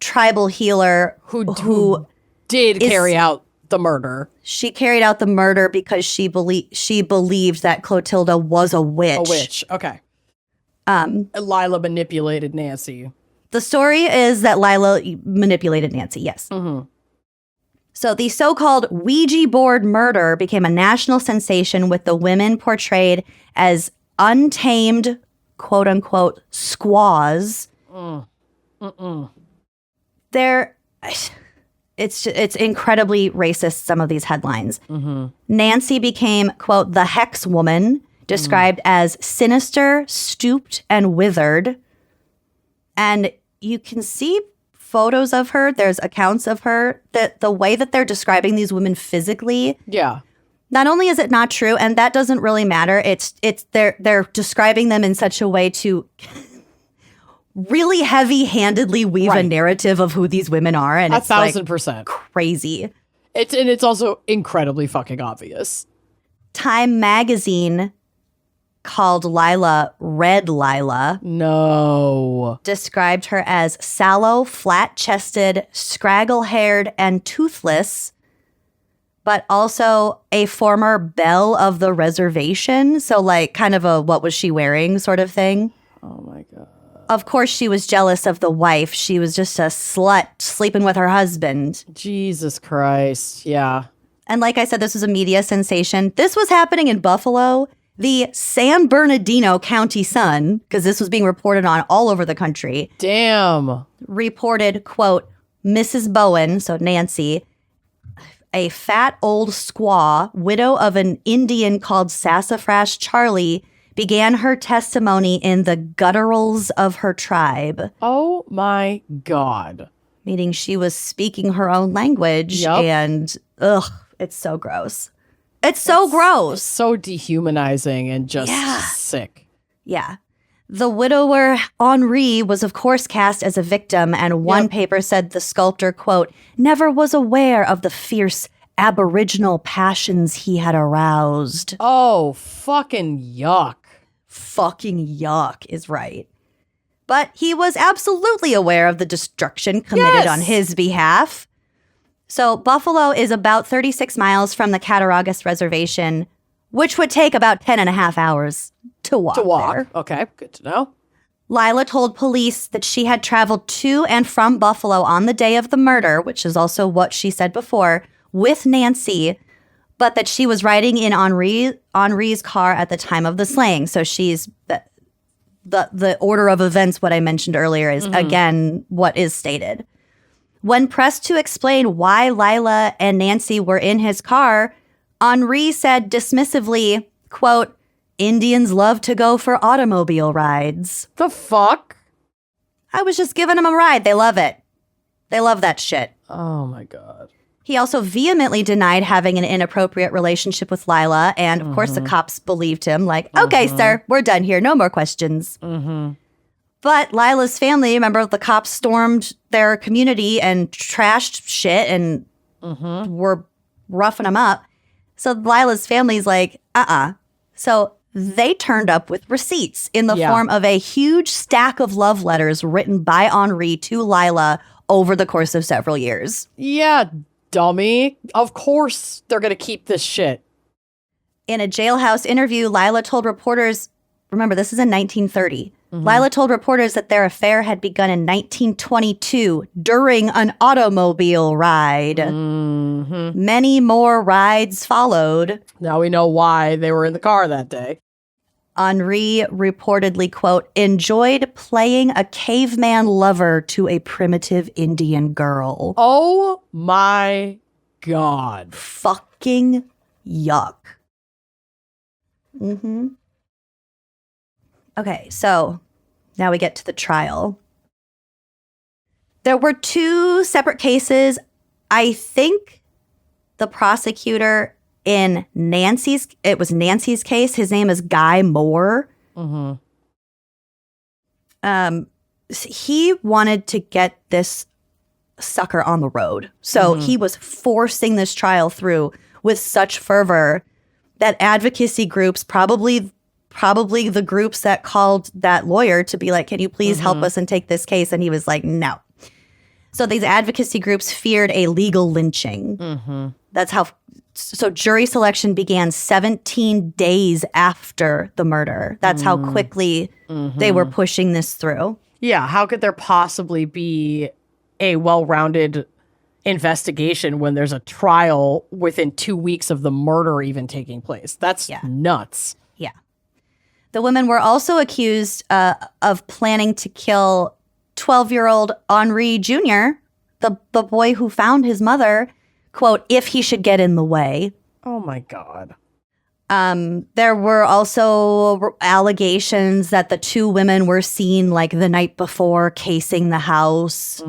tribal healer who did carry out the murder. She carried out the murder because she believed that Clotilda was a witch. A witch, okay. Lila manipulated Nancy. The story is that Lila manipulated Nancy, yes. Mm-hmm. So the so-called Ouija board murder became a national sensation with the women portrayed as untamed, quote-unquote, squaws. It's incredibly racist, some of these headlines. Mm-hmm. Nancy became, quote, the hex woman, described as sinister, stooped, and withered. And you can see photos of her. There's accounts of her. That the way that they're describing these women physically. Yeah. Not only is it not true, and that doesn't really matter. It's they're describing them in such a way to really heavy-handedly weave a narrative of who these women are, and it's 1,000% crazy. It's also incredibly fucking obvious. Time magazine called Lila Red Lila. No. Described her as sallow, flat-chested, scraggle-haired, and toothless, but also a former belle of the reservation. So like kind of a what was she wearing sort of thing. Oh my God. Of course, she was jealous of the wife. She was just a slut sleeping with her husband. Jesus Christ. Yeah. And like I said, this was a media sensation. This was happening in Buffalo. The San Bernardino County Sun, because this was being reported on all over the country. Damn. Reported, quote, Mrs. Bowen, so Nancy, a fat old squaw, widow of an Indian called Sassafras Charlie, began her testimony in the gutturals of her tribe. Oh my God. Meaning she was speaking her own language. Yep. And, it's so gross. It's so gross. So dehumanizing and just sick. Yeah. The widower Henri was, of course, cast as a victim, and one paper said the sculptor, quote, never was aware of the fierce aboriginal passions he had aroused. Oh, fucking yuck. Fucking yuck is right. But he was absolutely aware of the destruction committed on his behalf. So Buffalo is about 36 miles from the Cattaraugus Reservation, which would take about 10 and a half hours to walk there. Okay, good to know. Lila told police that she had traveled to and from Buffalo on the day of the murder, which is also what she said before, with Nancy, but that she was riding in Henri's car at the time of the slaying. So she's the order of events, what I mentioned earlier, is again what is stated. When pressed to explain why Lila and Nancy were in his car, Henri said dismissively, quote, Indians love to go for automobile rides. The fuck? I was just giving them a ride. They love it. They love that shit. Oh my God. He also vehemently denied having an inappropriate relationship with Lila. And of course, the cops believed him like, okay, sir, we're done here. No more questions. But Lila's family, remember, the cops stormed their community and trashed shit and were roughing them up. So Lila's family's like, So they turned up with receipts in the form of a huge stack of love letters written by Henri to Lila over the course of several years. Yeah, dummy. Of course they're going to keep this shit. In a jailhouse interview, Lila told reporters, remember, this is in 1930. Lila told reporters that their affair had begun in 1922 during an automobile ride. Many more rides followed. Now we know why they were in the car that day. Henri reportedly, quote, enjoyed playing a caveman lover to a primitive Indian girl. Oh my God. Fucking yuck. Okay, so now we get to the trial. There were two separate cases. I think the prosecutor in Nancy's case, his name is Guy Moore. he wanted to get this sucker on the road. So he was forcing this trial through with such fervor that advocacy groups, probably the groups that called that lawyer to be like, can you please help us and take this case? And he was like, no. So these advocacy groups feared a legal lynching. That's how. So jury selection began 17 days after the murder. That's how quickly they were pushing this through. Yeah, how could there possibly be a well-rounded investigation when there's a trial within 2 weeks of the murder even taking place? That's nuts. Yeah. The women were also accused of planning to kill 12-year-old Henri Jr., the boy who found his mother, quote, if he should get in the way. Oh, my God. There were also allegations that the two women were seen like the night before casing the house.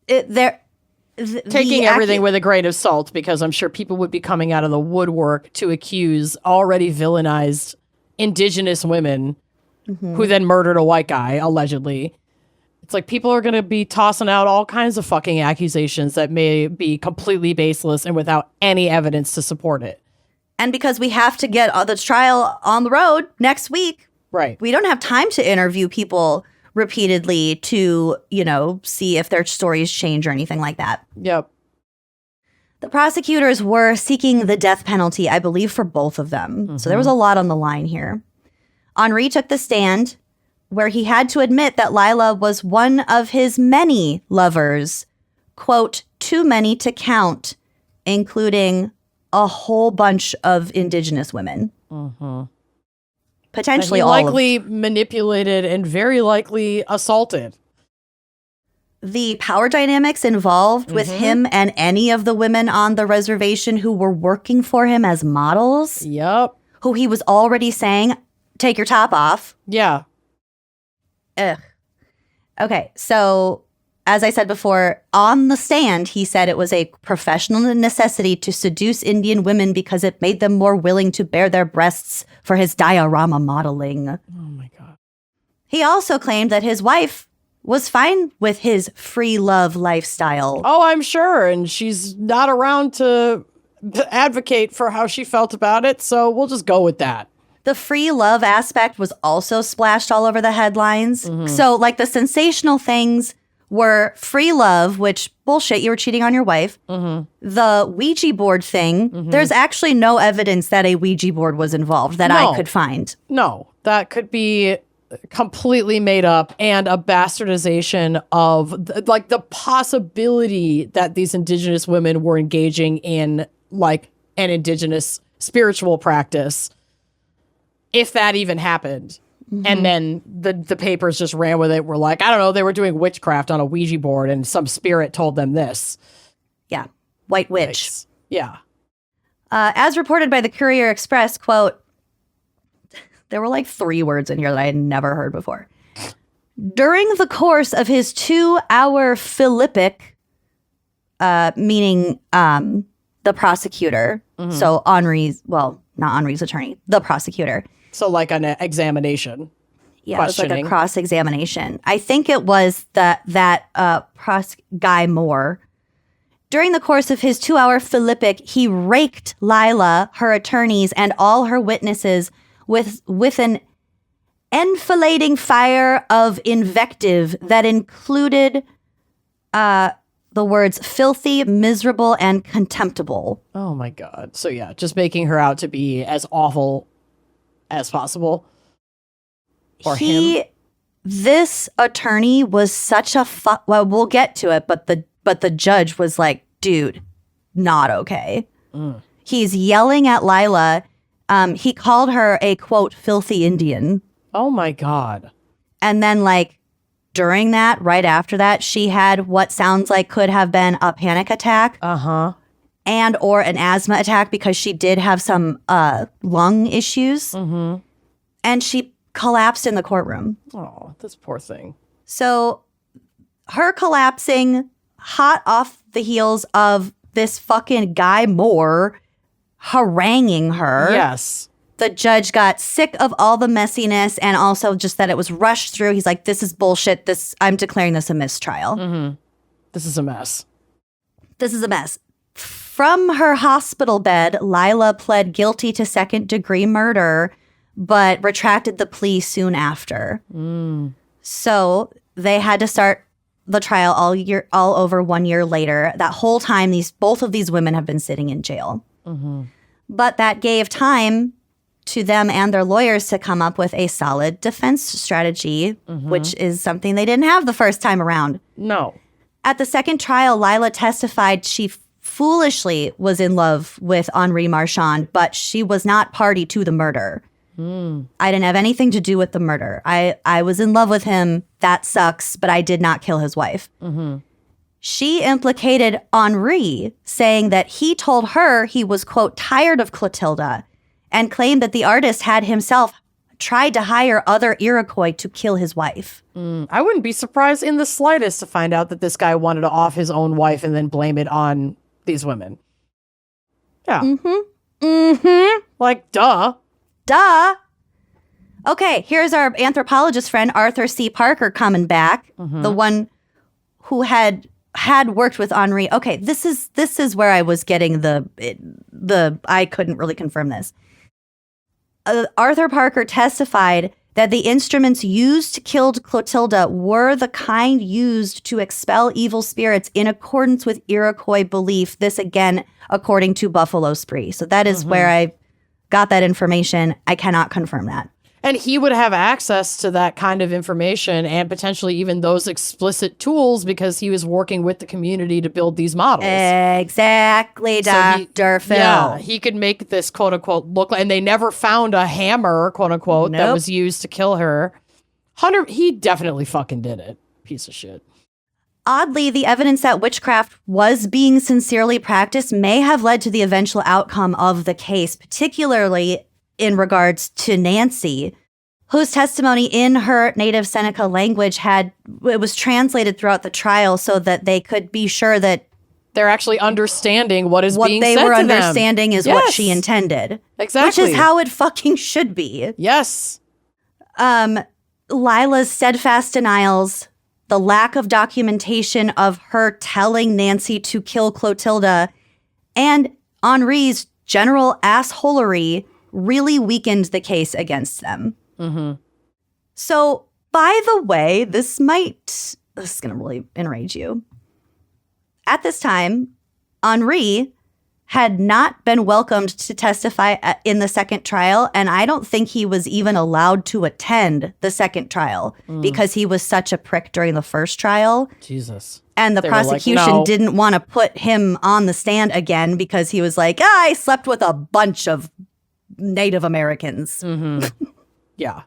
Taking everything with a grain of salt, because I'm sure people would be coming out of the woodwork to accuse already villainized indigenous women who then murdered a white guy, allegedly. It's like people are going to be tossing out all kinds of fucking accusations that may be completely baseless and without any evidence to support it. And because we have to get the trial on the road next week, right? We don't have time to interview people repeatedly to, see if their stories change or anything like that. Yep. The prosecutors were seeking the death penalty, I believe, for both of them. So there was a lot on the line here. Henri took the stand, where he had to admit that Lila was one of his many lovers, quote, too many to count, including a whole bunch of indigenous women. Potentially all likely manipulated and very likely assaulted. The power dynamics involved with him and any of the women on the reservation who were working for him as models. Yep. Who he was already saying, take your top off. Yeah. Ugh. Okay, so as I said before, on the stand, he said it was a professional necessity to seduce Indian women because it made them more willing to bare their breasts for his diorama modeling. Oh, my God. He also claimed that his wife was fine with his free love lifestyle. Oh, I'm sure. And she's not around to advocate for how she felt about it, so we'll just go with that. The free love aspect was also splashed all over the headlines. So, like, the sensational things were free love, which, bullshit, you were cheating on your wife. The Ouija board thing, there's actually no evidence that a Ouija board was involved that I could find. No, that could be completely made up, and a bastardization of, the possibility that these indigenous women were engaging in, like, an indigenous spiritual practice, if that even happened. And then the papers just ran with it. We're like, I don't know, they were doing witchcraft on a Ouija board and some spirit told them this. Yeah. White witch. Nice. Yeah. As reported by the Courier Express, quote, there were like 3 words in here that I had never heard before. During the course of his 2-hour Philippic, meaning the prosecutor, so not Henri's attorney, the prosecutor. So like an examination. Yeah, it was like a cross-examination. I think it was that Guy Moore. During the course of his 2-hour Philippic, he raked Lila, her attorneys, and all her witnesses with an enfilading fire of invective that included the words filthy, miserable, and contemptible. Oh my God. So yeah, just making her out to be as awful as possible. Or him. This attorney was such a well, we'll get to it, but the judge was like, dude, not okay. He's yelling at Lila. He called her a, quote, filthy Indian. Oh my God. And then, like, during that, right after that, she had what sounds like could have been a panic attack. And or an asthma attack because she did have some lung issues. And she collapsed in the courtroom. Oh, this poor thing. So her collapsing hot off the heels of this fucking Guy Moore haranguing her. Yes. The judge got sick of all the messiness and also just that it was rushed through. He's like, this is bullshit. I'm declaring this a mistrial. Mm-hmm. This is a mess. This is a mess. From her hospital bed, Lila pled guilty to second-degree murder, but retracted the plea soon after. So they had to start the trial all over 1 year later. That whole time, both of these women have been sitting in jail. Mm-hmm. But that gave time to them and their lawyers to come up with a solid defense strategy, which is something they didn't have the first time around. No. At the second trial, Lila testified she foolishly was in love with Henri Marchand, but she was not party to the murder. I didn't have anything to do with the murder. I was in love with him. That sucks, but I did not kill his wife. She implicated Henri, saying that he told her he was, quote, tired of Clotilda, and claimed that the artist had himself tried to hire other Iroquois to kill his wife. I wouldn't be surprised in the slightest to find out that this guy wanted to off his own wife and then blame it on these women. Yeah. Like, duh. Duh. Okay, here's our anthropologist friend Arthur C. Parker coming back, the one who had worked with Henri. Okay, this is where I was getting the I couldn't really confirm this. Arthur Parker testified that the instruments used to kill Clotilda were the kind used to expel evil spirits in accordance with Iroquois belief. This again, according to Buffalo Spree. So that is where I got that information. I cannot confirm that. And he would have access to that kind of information and potentially even those explicit tools because he was working with the community to build these models. Exactly, Dr. Phil. Yeah, he could make this quote unquote look like, and they never found a hammer, quote unquote, that was used to kill her. Hunter, he definitely fucking did it. Piece of shit. Oddly, the evidence that witchcraft was being sincerely practiced may have led to the eventual outcome of the case, particularly in regards to Nancy, whose testimony in her native Seneca language was translated throughout the trial so that they could be sure that they're actually understanding what is being what said to them. they were understanding is what she intended. Exactly. Which is how it fucking should be. Yes. Lila's steadfast denials, the lack of documentation of her telling Nancy to kill Clotilda, and Henri's general assholery really weakened the case against them. So, by the way, this is going to really enrage you. At this time, Henri had not been welcomed to testify in the second trial, and I don't think he was even allowed to attend the second trial because he was such a prick during the first trial. Jesus. And the prosecution didn't want to put him on the stand again because he was like, I slept with a bunch of Native Americans. Yeah.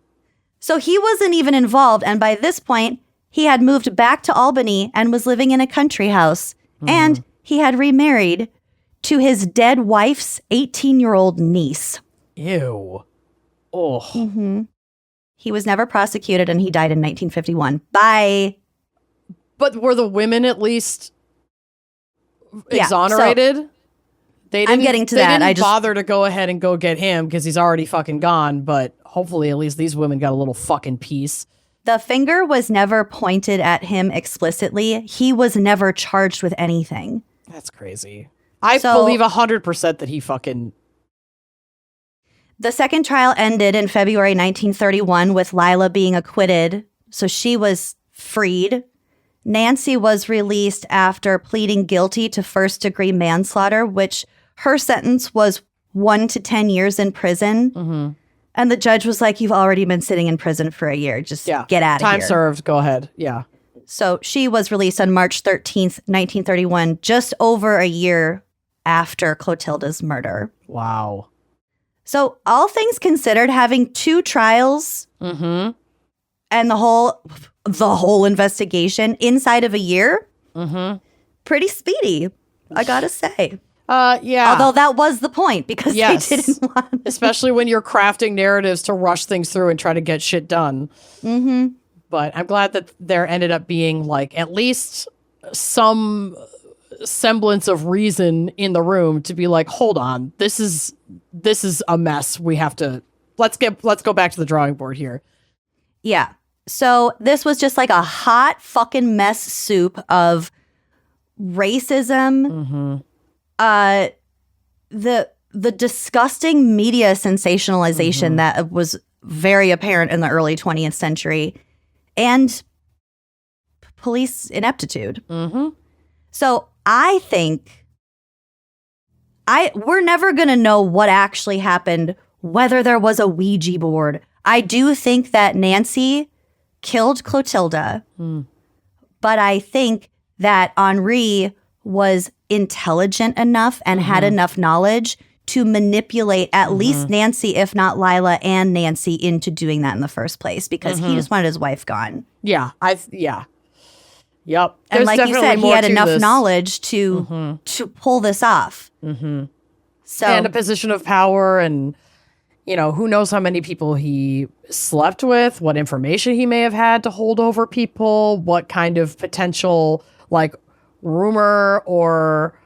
So he wasn't even involved. And by this point, he had moved back to Albany and was living in a country house. And he had remarried to his dead wife's 18-year-old niece. Ew. Oh. He was never prosecuted and he died in 1951. Bye. But were the women at least exonerated? So I'm getting to that. They didn't bother to go ahead and go get him because he's already fucking gone. But hopefully at least these women got a little fucking piece. The finger was never pointed at him explicitly. He was never charged with anything. That's crazy. I believe 100% that he fucking... The second trial ended in February 1931 with Lila being acquitted. So she was freed. Nancy was released after pleading guilty to first-degree manslaughter, which her sentence was 1 to 10 years in prison. And the judge was like, you've already been sitting in prison for a year. Just get out of here. Time served. Go ahead. Yeah. So she was released on March 13th, 1931, just over a year after Clotilda's murder. Wow. So all things considered, having 2 trials and the whole investigation inside of a year, pretty speedy, I gotta say. Yeah. Although that was the point because they didn't want... Especially when you're crafting narratives to rush things through and try to get shit done. But I'm glad that there ended up being like at least some semblance of reason in the room to be like, hold on, this is a mess. We have to let's go back to the drawing board here. Yeah. So this was just like a hot fucking mess soup of racism, the disgusting media sensationalization that was very apparent in the early 20th century, and police ineptitude. So I think we're never going to know what actually happened, whether there was a Ouija board. I do think that Nancy killed Clotilda, but I think that Henri was intelligent enough and had enough knowledge to manipulate at least Nancy, if not Lila and Nancy, into doing that in the first place, because he just wanted his wife gone. Yeah. Yep. And like you said, he had enough knowledge to pull this off. So, and a position of power, and who knows how many people he slept with, what information he may have had to hold over people, what kind of potential like rumor or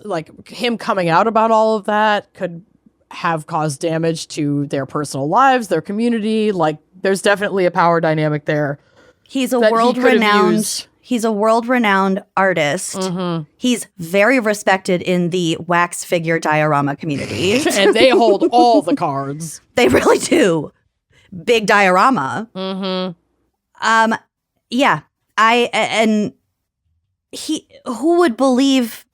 like him coming out about all of that could have caused damage to their personal lives, their community. Like, there's definitely a power dynamic there. He's a world-renowned artist. He's very respected in the wax figure diorama community. And they hold all the cards. They really do. Big diorama. Yeah. Who would believe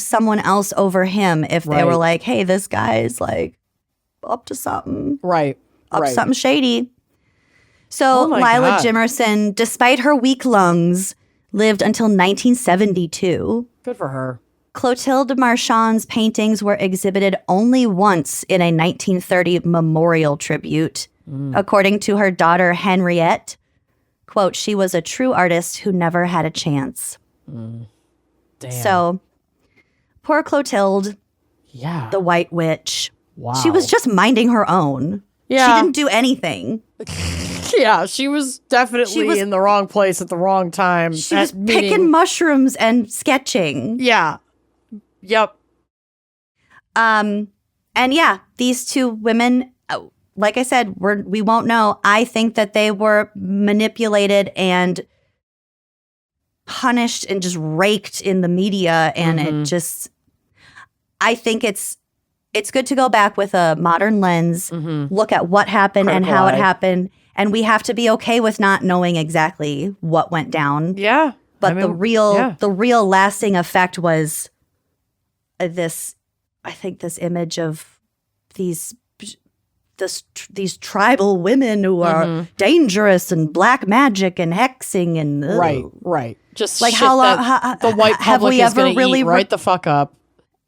someone else over him if they were like, hey, this guy's like up to something. Right. Up to something shady. So Lila Jimerson, despite her weak lungs, lived until 1972. Good for her. Clotilde Marchand's paintings were exhibited only once in a 1930 memorial tribute. According to her daughter, Henriette, quote, she was a true artist who never had a chance. Damn. So, poor Clotilde. Yeah. The White Witch. Wow. She was just minding her own. Yeah. She didn't do anything. Yeah, she was definitely in the wrong place at the wrong time. She was picking mushrooms and sketching. Yeah. Yep. And yeah, these two women, like I said, we won't know. I think that they were manipulated and punished and just raked in the media, and it just, I think it's good to go back with a modern lens, look at what happened and how it happened, and we have to be okay with not knowing exactly what went down. Yeah. But the real lasting effect was this image of these tribal women who are dangerous and black magic and hexing and right. Just like shit how long that the white public is going to eat right the fuck up.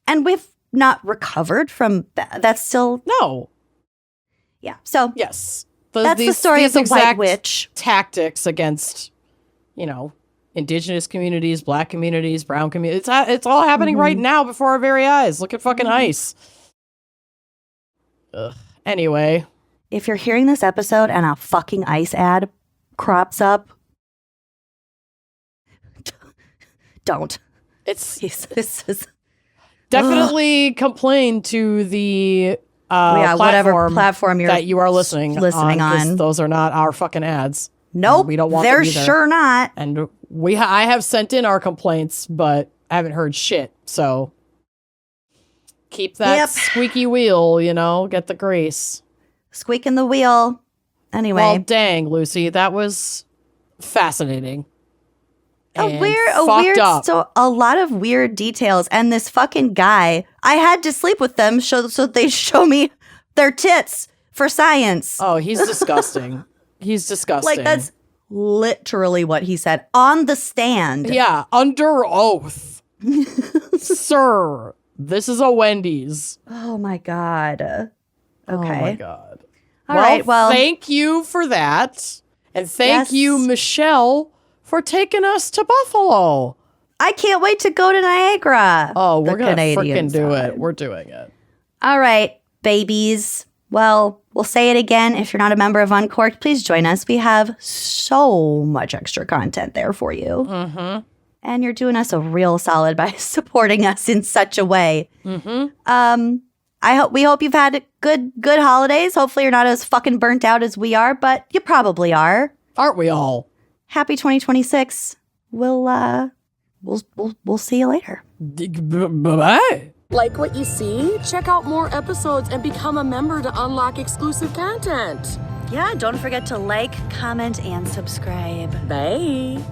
And we've not recovered from that. That's still yeah. So yes, that's the story of the White Witch. Tactics against indigenous communities, black communities, brown communities. It's all happening right now before our very eyes. Look at fucking ICE. Ugh. Anyway, if you're hearing this episode and a fucking ICE ad crops up, don't. It's Jesus. Definitely complain to the whatever platform you're that you are listening on. Those are not our fucking ads. Nope, we don't want they're them either. Sure not. And I have sent in our complaints, but I haven't heard shit. So keep that squeaky wheel, get the grease. Squeaking the wheel. Anyway. Well, dang, Lucy, that was fascinating. A lot of weird details. And this fucking guy, I had to sleep with them so they show me their tits for science. Oh, he's disgusting. He's disgusting. Like, that's literally what he said on the stand. Yeah, under oath. Sir, this is a Wendy's. Oh, my God. Okay. Oh, my God. All right, well. Thank you for that. And thank you, Michelle, for taking us to Buffalo. I can't wait to go to Niagara. Oh, we're going to freaking do it. We're doing it. All right, babies. Well, we'll say it again. If you're not a member of Uncorked, please join us. We have so much extra content there for you. and you're doing us a real solid by supporting us in such a way. We hope you've had good holidays. Hopefully you're not as fucking burnt out as we are, but you probably are. Aren't we all? Happy 2026. We'll see you later. Bye-bye. Like what you see? Check out more episodes and become a member to unlock exclusive content. Yeah, don't forget to like, comment, and subscribe. Bye.